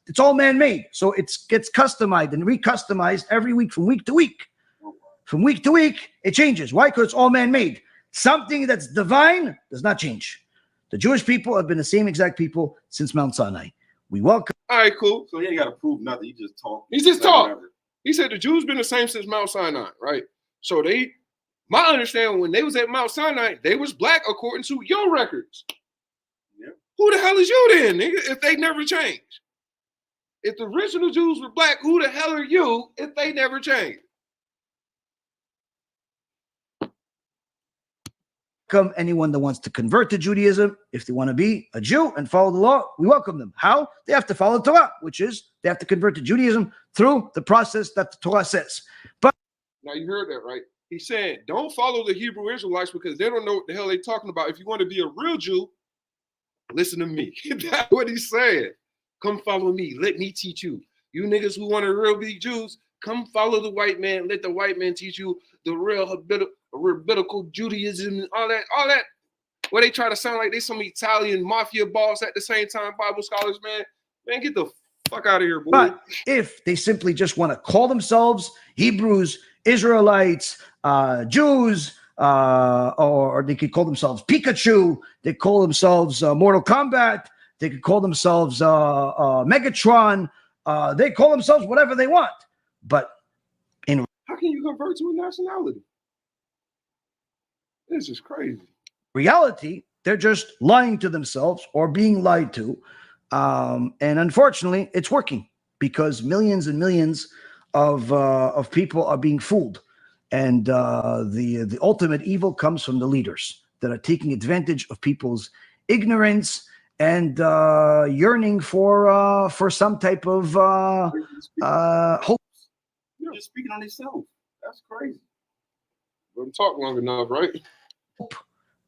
it's all man-made. So it gets customized and recustomized every week from week to week. From week to week, it changes. Why? Because it's all man-made. Something that's divine does not change. The Jewish people have been the same exact people since Mount Sinai. We welcome. All right, cool. So he ain't got to prove nothing. He just talk. He just talk. He said the Jews been the same since Mount Sinai, right? So my understanding, when they was at Mount Sinai, they was black according to your records. Yeah. Who the hell is you then, nigga, if they never changed? If the original Jews were black, who the hell are you if they never changed? Welcome anyone that wants to convert to Judaism. If they want to be a Jew and follow the law, we welcome them. How? They have to follow the Torah, which is they have to convert to Judaism through the process that the Torah says. But now you heard that, right? He said, don't follow the Hebrew Israelites because they don't know what the hell they're talking about. If you want to be a real Jew, listen to me. That's what he said. Come follow me. Let me teach you. You niggas who want to real be Jews, come follow the white man. Let the white man teach you the real rabbinical Judaism and all that. Where they try to sound like they some Italian mafia boss at the same time, Bible scholars, man, get the fuck out of here, boy. But if they simply just want to call themselves Hebrews, Israelites, Jews, or they could call themselves Pikachu, they call themselves Mortal Kombat, they could call themselves Megatron, they call themselves whatever they want. But how can you convert to a nationality? This is crazy. Reality, they're just lying to themselves or being lied to. And unfortunately, it's working because millions and millions of people are being fooled. And the ultimate evil comes from the leaders that are taking advantage of people's ignorance and yearning for some type of hope. They're just speaking on themselves. That's crazy. Let them talk long enough, right?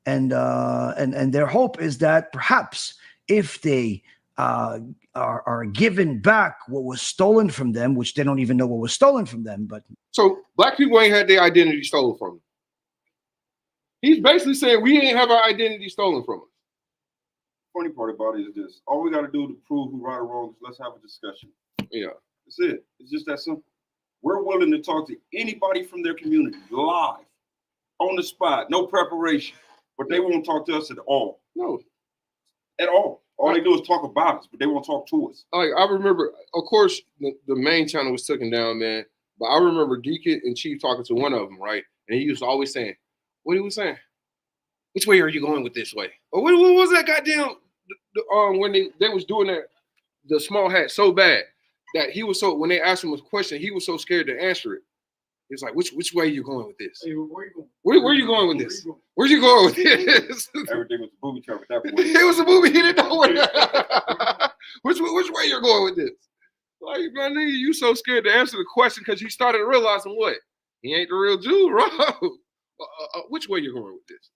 And their hope is that perhaps if they are given back what was stolen from them, which they don't even know what was stolen from them, but So black people ain't had their identity stolen from them. He's basically saying we ain't have our identity stolen from us. Funny part about it is this: all we got to do to prove who right or wrong is let's have a discussion. Yeah. That's it. It's just that simple. We're willing to talk to anybody from their community live, on the spot, no preparation, but they won't talk to us at all. No. At all. All they do is talk about us, but they won't talk to us. Like I remember, of course, the main channel was taken down, man. But I remember Deacon and Chief talking to one of them, right? And he used to always saying, "What he was saying? Which way are you going with this way?" Or what was that goddamn? When they was doing that, the small hat so bad that he was so when they asked him a question, he was so scared to answer it. He was like, "Which way are you going with this? Hey, where you going? Where are you going with this? Where you going with this?" Everything was a booby trap at that point. It was a movie. He didn't know what. which way you're going with this? Like, my nigga, you so scared to answer the question because you started realizing what? He ain't the real Jew, bro. Which way you going with this?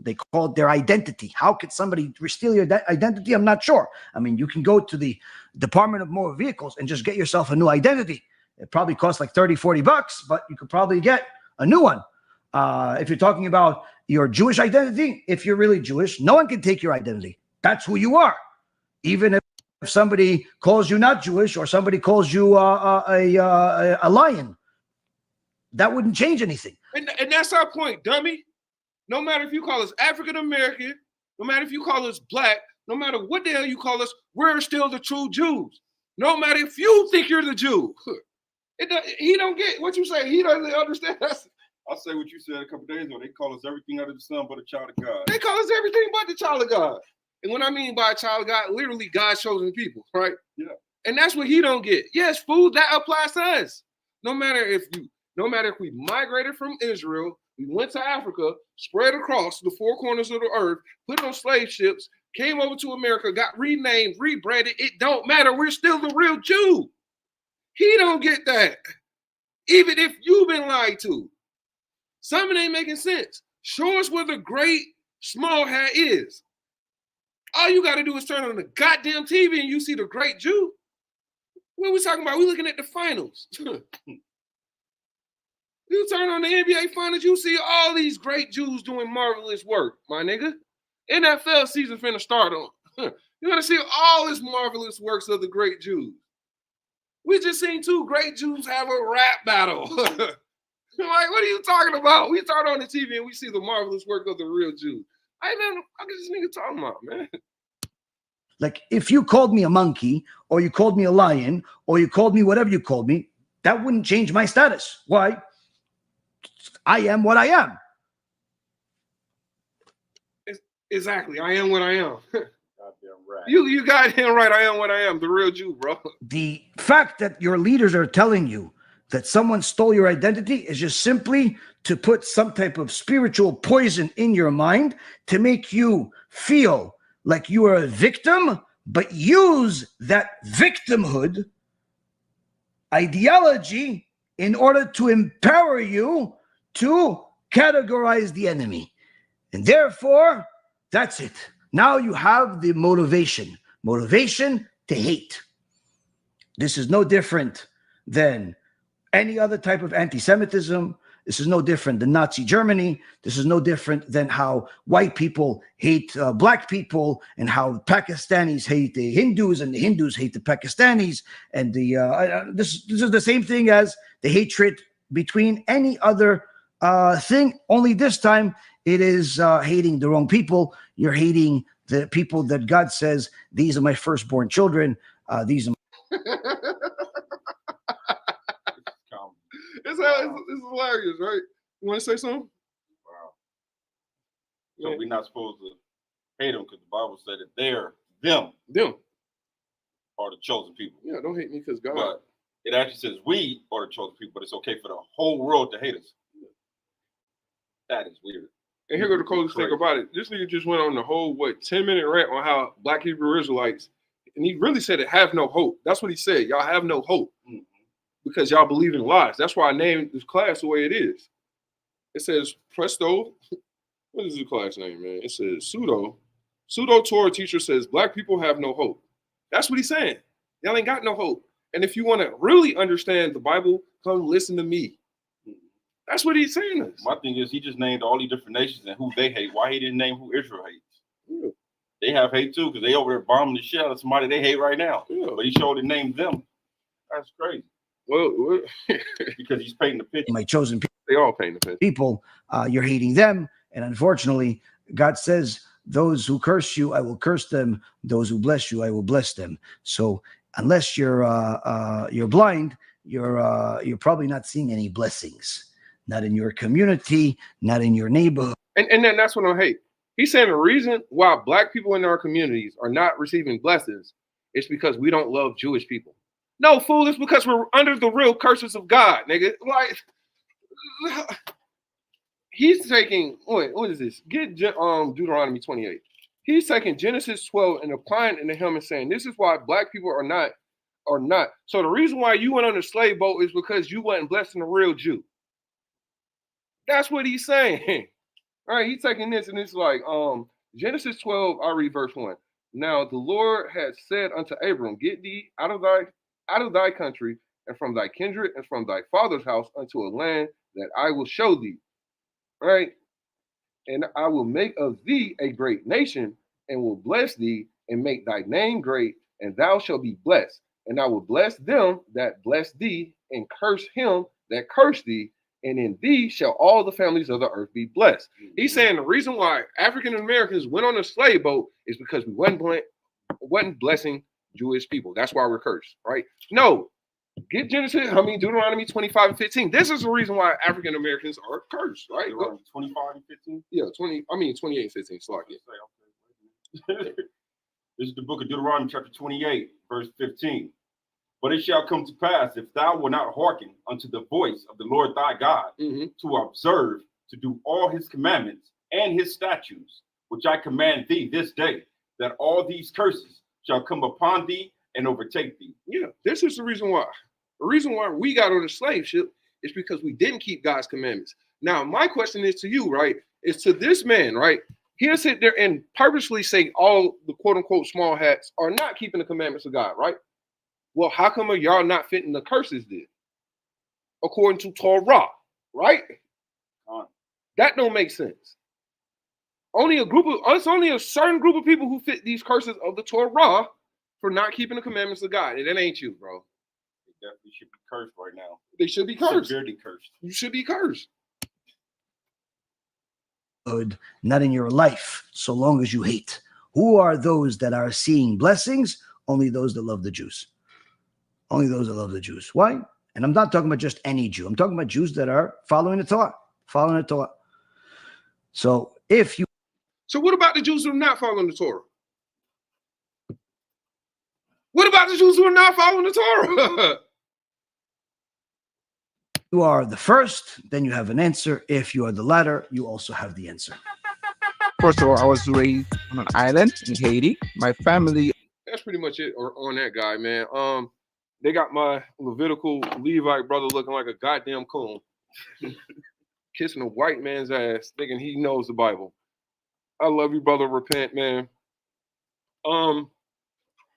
they called their identity. How could somebody steal your identity? I'm not sure. I mean, you can go to the Department of Motor Vehicles and just get yourself a new identity. It probably costs like 30, 40 bucks, but you could probably get a new one. If you're talking about your Jewish identity, if you're really Jewish, no one can take your identity. That's who you are. Even if somebody calls you not Jewish or somebody calls you a lion, that wouldn't change anything. And that's our point, dummy. No matter if you call us African American, no matter if you call us black, no matter what the hell you call us, we're still the true Jews. No matter if you think you're the Jew. He don't get what you say. He doesn't understand us. I'll say what you said a couple days ago. They call us everything under the sun but a child of God. They call us everything but the child of God. And what I mean by a child of God, literally God's chosen people, right? Yeah. And that's what he don't get. Yes, food, that applies to us. No matter if we migrated from Israel, we went to Africa, spread across the four corners of the earth, put on slave ships, came over to America, got renamed, rebranded. It don't matter. We're still the real Jew. He don't get that. Even if you've been lied to. Something ain't making sense. Show us where the great small hat is. All you got to do is turn on the goddamn TV and you see the great Jew. What are we talking about? We're looking at the finals. You turn on the NBA finals, you see all these great Jews doing marvelous work, my nigga. NFL season finna start on. You're gonna see all this marvelous works of the great Jews. We just seen two great Jews have a rap battle. Like, what are you talking about? We turn on the TV and we see the marvelous work of the real Jews. Hey man, what is this nigga talking about, man? Like, if you called me a monkey, or you called me a lion, or you called me whatever you called me, that wouldn't change my status. Why? I am what I am. Exactly. I am what I am. Goddamn right. You got him right. I am what I am. The real Jew, bro. The fact that your leaders are telling you that someone stole your identity is just simply to put some type of spiritual poison in your mind to make you feel like you are a victim, but use that victimhood ideology in order to empower you to categorize the enemy. And therefore, that's it. Now you have the motivation to hate. This is no different than any other type of anti-Semitism. This is no different than Nazi Germany. This is no different than how white people hate black people, and how Pakistanis hate the Hindus and the Hindus hate the Pakistanis. And this is the same thing as the hatred between any other thing, only this time it is hating the wrong people. You're hating the people that God says, these are my firstborn children. These are It's hilarious, right? You want to say something? Wow. So we're not supposed to hate them because the Bible said that them are the chosen people. Yeah, don't hate me because God. But it actually says we are the chosen people, but it's okay for the whole world to hate us. That is weird. And here go the coolest thing about it. This nigga just went on the whole, 10-minute rant on how Black Hebrew Israelites, and he really said it have no hope. That's what he said. Y'all have no hope. Mm-hmm. because y'all believe in lies. That's why I named this class the way it is. It says Presto. What is the class name, man? It says Pseudo. Pseudo Torah teacher says black people have no hope. That's what he's saying. Y'all ain't got no hope. And if you want to really understand the Bible, come listen to me. That's what he's saying. This. My thing is, he just named all these different nations and who they hate. Why he didn't name who Israel hates? Yeah. They have hate too, because they over there bombing the shit out of somebody they hate right now. Yeah. But he showed and named them. That's crazy. Well, because he's painting the picture. My chosen they all paint the picture. people, you're hating them. And unfortunately, God says, those who curse you, I will curse them. Those who bless you, I will bless them. So unless you're blind, you're probably not seeing any blessings. Not in your community, not in your neighborhood. And then that's what I hate. He's saying the reason why black people in our communities are not receiving blessings is because we don't love Jewish people. No, fool, it's because we're under the real curses of God, nigga. Like, he's taking, wait, what is this? Get Deuteronomy 28. He's taking Genesis 12 and applying it to him and saying, this is why black people are not. So the reason why you went on the slave boat is because you wasn't blessing a real Jew. That's what he's saying. All right, he's taking this and it's like Genesis 12, I'll read verse 1. Now the Lord had said unto Abram, get thee out of thy country and from thy kindred and from thy father's house unto a land that I will show thee. All right. And I will make of thee a great nation and will bless thee and make thy name great, and thou shalt be blessed. And I will bless them that bless thee and curse him that curse thee. And in thee shall all the families of the earth be blessed. He's saying the reason why African Americans went on a slave boat is because we wasn't blessing Jewish people. That's why we're cursed, right? No, get Deuteronomy 25 and 15. This is the reason why African Americans are cursed, right? 25 and 15? Yeah, 28 and 15. Sorry. This is the book of Deuteronomy, chapter 28, verse 15. But it shall come to pass, if thou wilt not hearken unto the voice of the Lord thy God, to observe, to do all his commandments and his statutes, which I command thee this day, that all these curses shall come upon thee and overtake thee. Yeah, this is the reason why. The reason why we got on the slave ship is because we didn't keep God's commandments. Now, my question is to you, right? Is to this man, right? He'll sit there and purposely say all the quote unquote small hats are not keeping the commandments of God, right? Well, how come are y'all not fitting the curses then? According to Torah, right? That don't make sense. It's only a certain group of people who fit these curses of the Torah for not keeping the commandments of God. And it ain't you, bro. They definitely should be cursed right now. They should be cursed. Severely cursed. You should be cursed. Not in your life, so long as you hate. Who are those that are seeing blessings? Only those that love the Jews. Only those that love the Jews. Why? And I'm not talking about just any Jew. I'm talking about Jews that are following the Torah. Following the Torah. So what about the Jews who are not following the Torah? What about the Jews who are not following the Torah? you are the first, then you have an answer. If you are the latter, you also have the answer. First of all, I was raised on an island in Haiti. My family. That's pretty much it on that guy, man. They got my Levitical Levite brother looking like a goddamn coon. Kissing a white man's ass, thinking he knows the Bible. I love you, brother. Repent, man.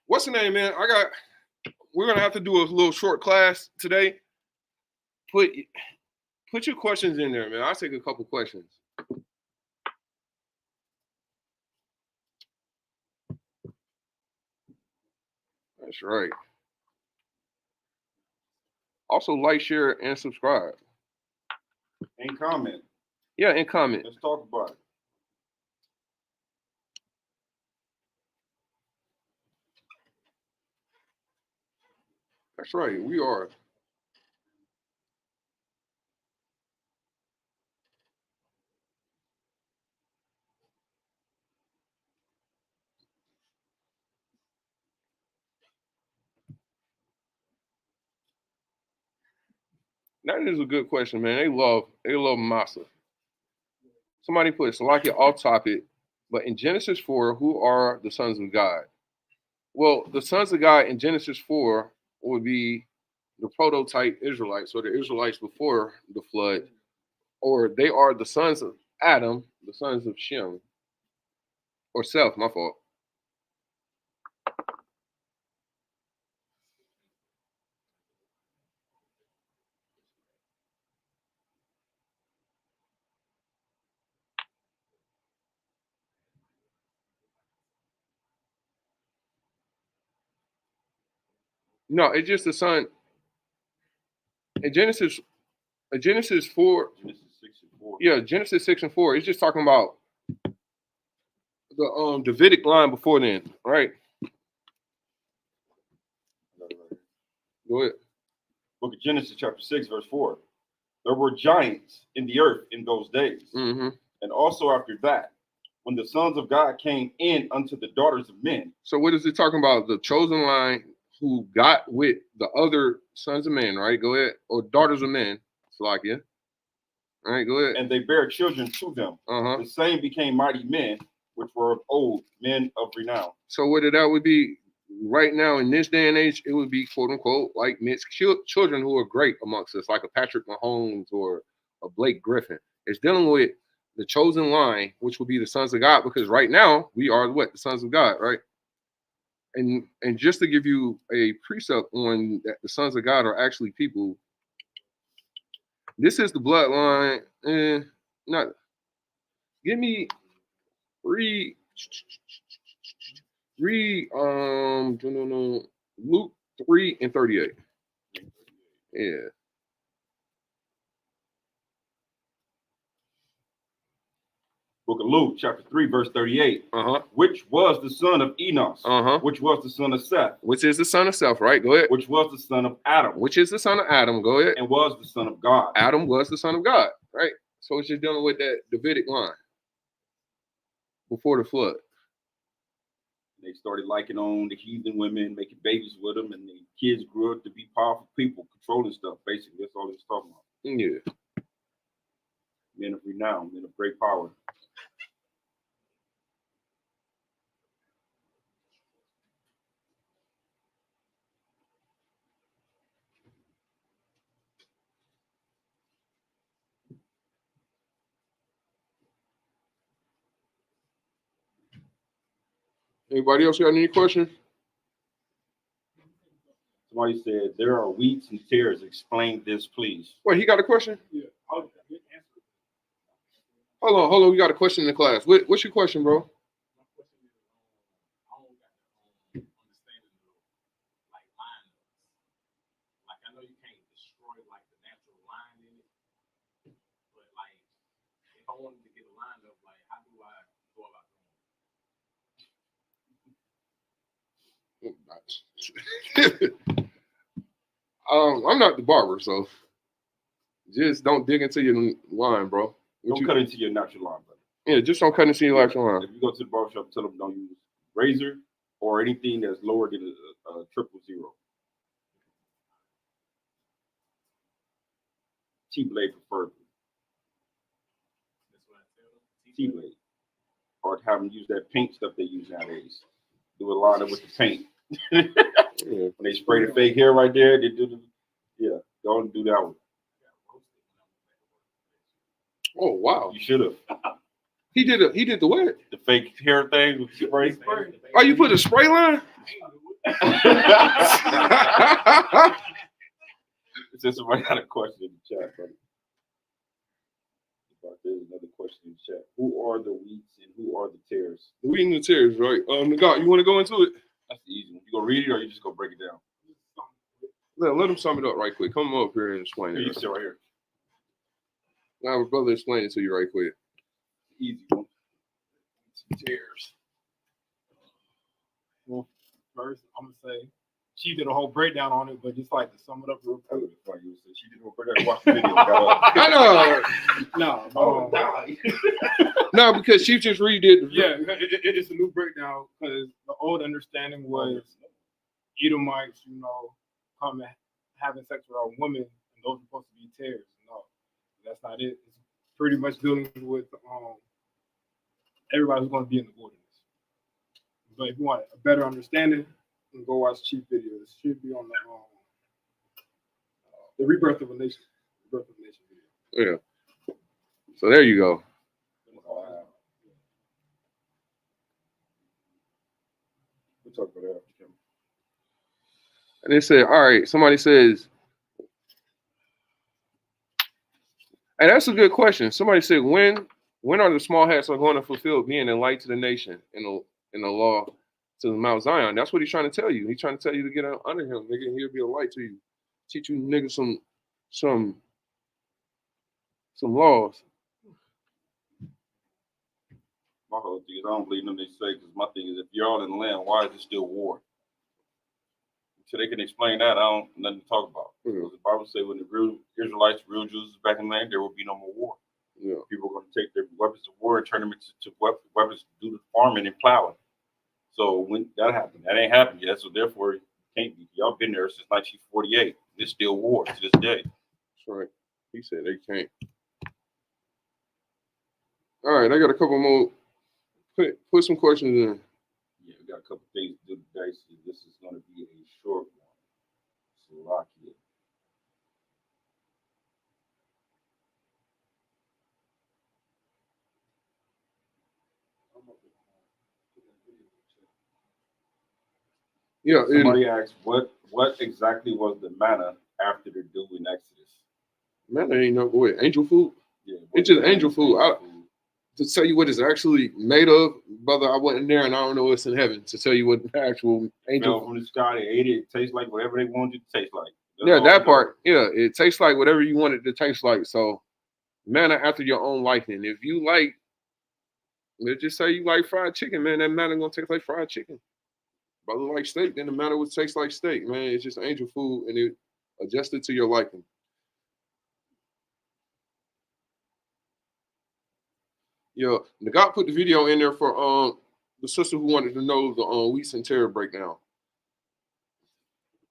What's the name, man? We're gonna have to do a little short class today. Put your questions in there, man. I'll take a couple questions. That's right. Also, like, share, and subscribe. And comment. Yeah, and comment. Let's talk about it. That's right. We are. That is a good question, man. They love masa. Somebody put Salakia off topic, but in Genesis 4, who are the sons of God? Well, the sons of God in Genesis 4 would be the prototype Israelites, or the Israelites before the flood, or they are the sons of Adam, the sons of Shem, or Seth, my fault. No, it's just the son. In Genesis 4, Genesis 6 and 4. yeah, Genesis 6 and 4, it's just talking about the Davidic line before then, right? Go ahead. Book of Genesis, chapter 6, verse 4. There were giants in the earth in those days, Mm-hmm. and also after that, when the sons of God came in unto the daughters of men. So what is it talking about? The chosen line who got with the other sons of men, right? Go ahead. Or daughters of men, Salakia. All right, go ahead. And they bare children to them. Uh-huh. The same became mighty men, which were of old, men of renown. So what that would be right now in this day and age, it would be quote unquote like mixed children who are great amongst us, like a Patrick Mahomes or a Blake Griffin. It's dealing with the chosen line, which will be the sons of God, because right now we are what? The sons of God, right? And just to give you a precept on that, the sons of God are actually people. This is the bloodline. Not give me read Luke 3 and 38. Yeah. Book of Luke, chapter 3, verse 38. Uh-huh. Which was the son of Enos. Uh-huh. Which was the son of Seth. Which is the son of Seth, right? Go ahead. Which was the son of Adam. Which is the son of Adam. Go ahead. And was the son of God. Adam was the son of God, right? So it's just dealing with that Davidic line before the flood. They started liking on the heathen women, making babies with them, and the kids grew up to be powerful people, controlling stuff. Basically, that's all he was talking about. Yeah. Men of renown, men of great power. Anybody else got any questions? Somebody said, there are wheats and tares. Explain this, please. Wait, he got a question? Yeah. I'll answer. Hold on. We got a question in the class. What's your question, bro? My question is, I don't got the understanding of like lineups. Like I know you can't destroy like the natural line in it, but like if I wanted to get a lineup, like how do I go about doing it? I'm not the barber, so just don't dig into your line, bro. Don't cut into your natural line, brother. Yeah, just don't cut into your natural line. If you go to the barbershop, tell them don't use razor or anything that's lower than a 000. T-blade preferably. That's what I tell them. T-blade. Or have them use that paint stuff they use nowadays. Do a lot of with the paint. Yeah. When they spray the fake hair right there, they do the, don't do that one. Oh wow. You should have. He did the what? The fake hair thing with spray. Oh, you put a spray line? Since somebody got a question in the chat, buddy. There's another question in the chat. Who are the wheats and who are the tares? The wheat and the tares, right? God, you want to go into it? That's the easy one. You gonna read it or you just gonna break it down? Let him sum it up right quick. Come up here and explain Here, you it. sit right here. Now, our brother explain it to you right quick. Easy one. Tears. Well, first, I'm gonna say she did a whole breakdown on it, but just like to sum it up real quick. She didn't break it down. Watch the video. I know. No, No, because she just redid. yeah, it's a new breakdown because the old understanding was Edomites, coming having sex with our women, and those are supposed to be tares. No, that's not it. It's pretty much dealing with everybody who's going to be in the wilderness. But if you want a better understanding, you can go watch Chief video. It should be on The rebirth of a nation. Rebirth of a nation video. Yeah. So there you go. We'll talk about that after camera. And they said, all right, somebody says, hey, that's a good question. Somebody said, when are the small hats are going to fulfill being a light to the nation in the law to Mount Zion? That's what he's trying to tell you. He's trying to tell you to get under him, nigga. He'll be a light to you. Teach you niggas some laws. My whole thing is I don't believe them they say, because my thing is if you're all in the land, why is it still war? So they can explain that, I don't nothing to talk about. Because the Bible says when the real Israelites, real Jews is back in the land, there will be no more war. Yeah. People are going to take their weapons of war and turn them into weapons to do the farming and plowing. So when that happened, that ain't happened yet. So therefore, it can't be. Y'all been there since 1948. It's still war to this day. That's right. He said they can't. All right, I got a couple more. Put some questions in. Yeah, we got a couple things to do today. So this is going to be a short one. So lock it. Yeah. Somebody asked, what exactly was the manna after the dew in Exodus? Man, there ain't no way. Angel food? Yeah, It's just angel food. To tell you what it's actually made of, brother, I wasn't there and I don't know what's in heaven to tell you what the actual angel fell from the sky, they ate it. It tastes like whatever they wanted it to taste like. That's yeah, all that we part. Yeah, it tastes like whatever you want it to taste like. So, manna after your own liking. If you like, let's just say you like fried chicken, man, that manna gonna taste like fried chicken. Brother like steak, then the manna would taste like steak, man. It's just angel food and it adjusted to your liking. Yeah, the God put the video in there for the sister who wanted to know the wheats and terror breakdown.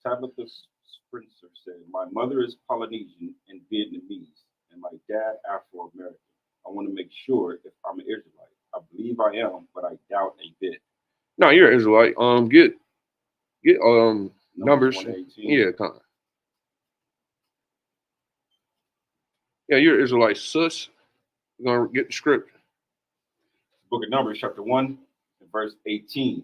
Tabitha Spencer said, my mother is Polynesian and Vietnamese, and my dad Afro-American. I want to make sure if I'm an Israelite. I believe I am, but I doubt a bit. No, you're an Israelite. Get numbers. 118. Yeah, yeah, you're an Israelite, sus. You're gonna get the script. Book of Numbers, chapter 1, and verse 18.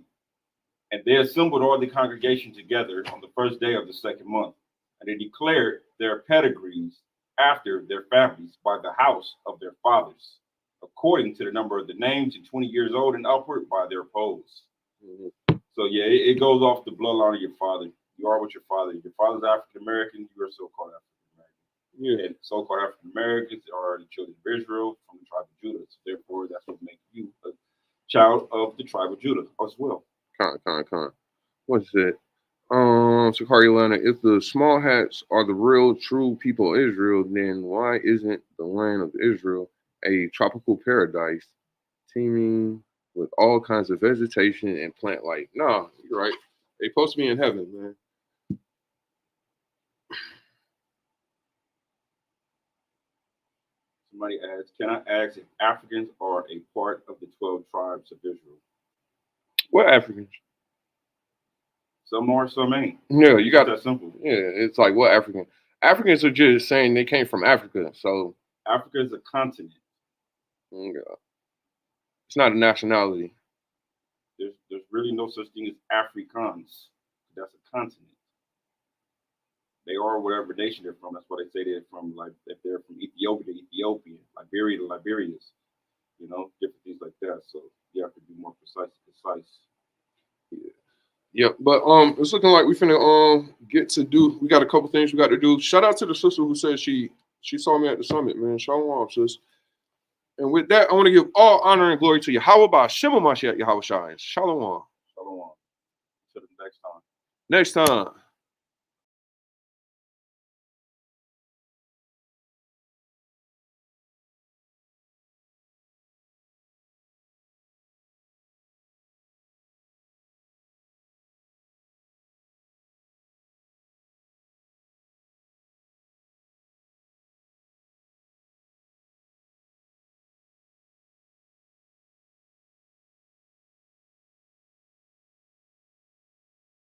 And they assembled all the congregation together on the first day of the second month, and they declared their pedigrees after their families by the house of their fathers, according to the number of the names, and 20 years old and upward by their poles. Mm-hmm. So yeah, it goes off the bloodline of your father. You are what your father is. Your father's African American, you are so-called African American. Yeah. And so-called African Americans are the children of Israel from the tribe of Judah. So therefore, that's what makes you a child of the tribe of Judah as well. What's it? Sicarii, Atlanta. If the small hats are the real, true people of Israel, then why isn't the land of Israel a tropical paradise teeming with all kinds of vegetation and plant life? Nah, you're right. They supposed to be in heaven, man. Somebody asks, can I ask if Africans are a part of the 12 tribes of Israel? What Africans? Some are, some ain't. Yeah, you got that simple. Yeah, it's like what African? Africans are just saying they came from Africa, so Africa is a continent. Yeah. It's not a nationality. There's really no such thing as Afrikaans. That's a continent. They are whatever nation they're from. That's why they say they're from, like, if they're from Ethiopia to Ethiopian, Liberia to Liberians, you know, different things like that. So you have to be more precise. Yeah, but it's looking like we finna get to do. We got a couple things we got to do. Shout out to the sister who said she saw me at the summit, man. Shalom, sis. And with that, I want to give all honor and glory to Yahweh by Shema Mashiach Yahweh Shai. Shalom. Shalom. Till the next time. Next time.